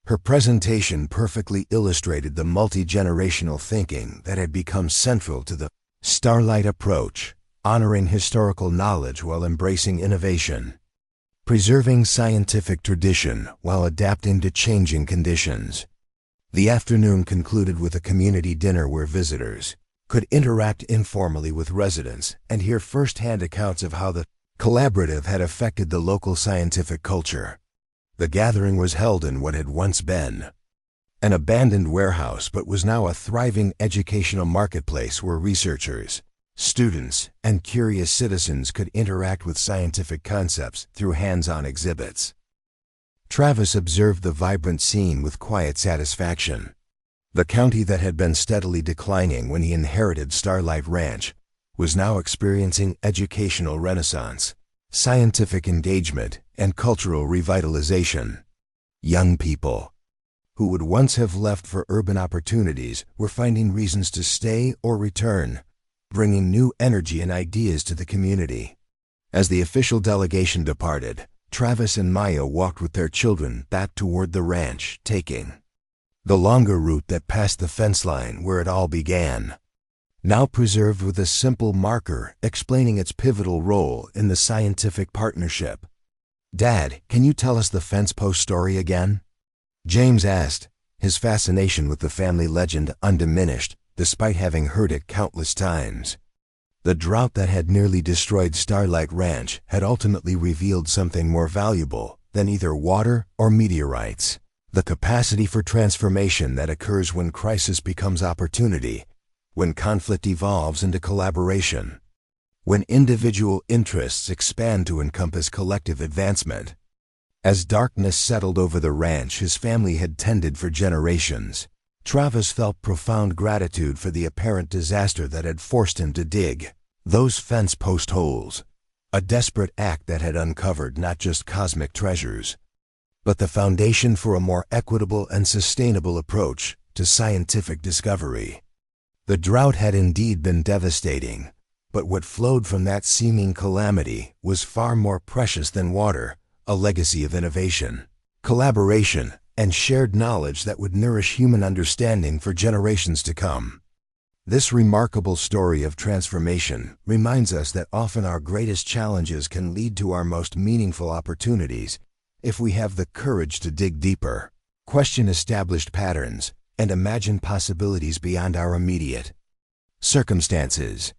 Her presentation perfectly illustrated the multi-generational thinking that had become central to the Starlight approach, honoring historical knowledge while embracing innovation, preserving scientific tradition while adapting to changing conditions. The afternoon concluded with a community dinner where visitors could interact informally with residents and hear first-hand accounts of how the collaborative had affected the local scientific culture. The gathering was held in what had once been An abandoned warehouse, but was now a thriving educational marketplace where researchers, students, and curious citizens could interact with scientific concepts through hands-on exhibits. Travis observed the vibrant scene with quiet satisfaction. The county that had been steadily declining when he inherited Starlight Ranch was now experiencing educational renaissance, scientific engagement, and cultural revitalization. Young people, who would once have left for urban opportunities, were finding reasons to stay or return, bringing new energy and ideas to the community. As the official delegation departed, Travis and Maya walked with their children back toward the ranch, taking the longer route that passed the fence line where it all began, now preserved with a simple marker explaining its pivotal role in the scientific partnership. "Dad, can you tell us the fence post story again?" James asked, his fascination with the family legend undiminished, despite having heard it countless times. The drought that had nearly destroyed Starlight Ranch had ultimately revealed something more valuable than either water or meteorites: the capacity for transformation that occurs when crisis becomes opportunity, when conflict evolves into collaboration, when individual interests expand to encompass collective advancement. As darkness settled over the ranch his family had tended for generations, Travis felt profound gratitude for the apparent disaster that had forced him to dig those fence post holes, a desperate act that had uncovered not just cosmic treasures, but the foundation for a more equitable and sustainable approach to scientific discovery. The drought had indeed been devastating, but what flowed from that seeming calamity was far more precious than water: a legacy of innovation, collaboration, and shared knowledge that would nourish human understanding for generations to come. This remarkable story of transformation reminds us that often our greatest challenges can lead to our most meaningful opportunities if we have the courage to dig deeper, question established patterns, and imagine possibilities beyond our immediate circumstances.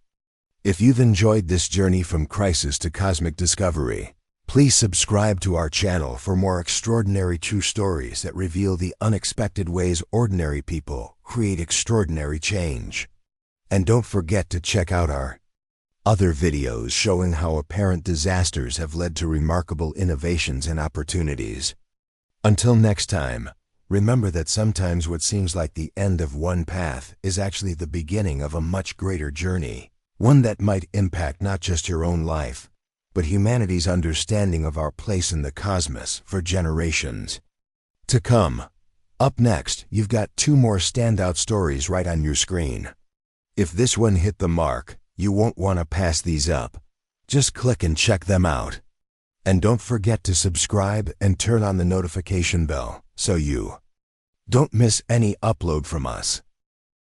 If you've enjoyed this journey from crisis to cosmic discovery, please subscribe to our channel for more extraordinary true stories that reveal the unexpected ways ordinary people create extraordinary change. And don't forget to check out our other videos showing how apparent disasters have led to remarkable innovations and opportunities. Until next time, remember that sometimes what seems like the end of one path is actually the beginning of a much greater journey, one that might impact not just your own life, but humanity's understanding of our place in the cosmos for generations to come. Up next, you've got 2 more standout stories right on your screen. If this one hit the mark, you won't want to pass these up. Just click and check them out. And don't forget to subscribe and turn on the notification bell so you don't miss any upload from us.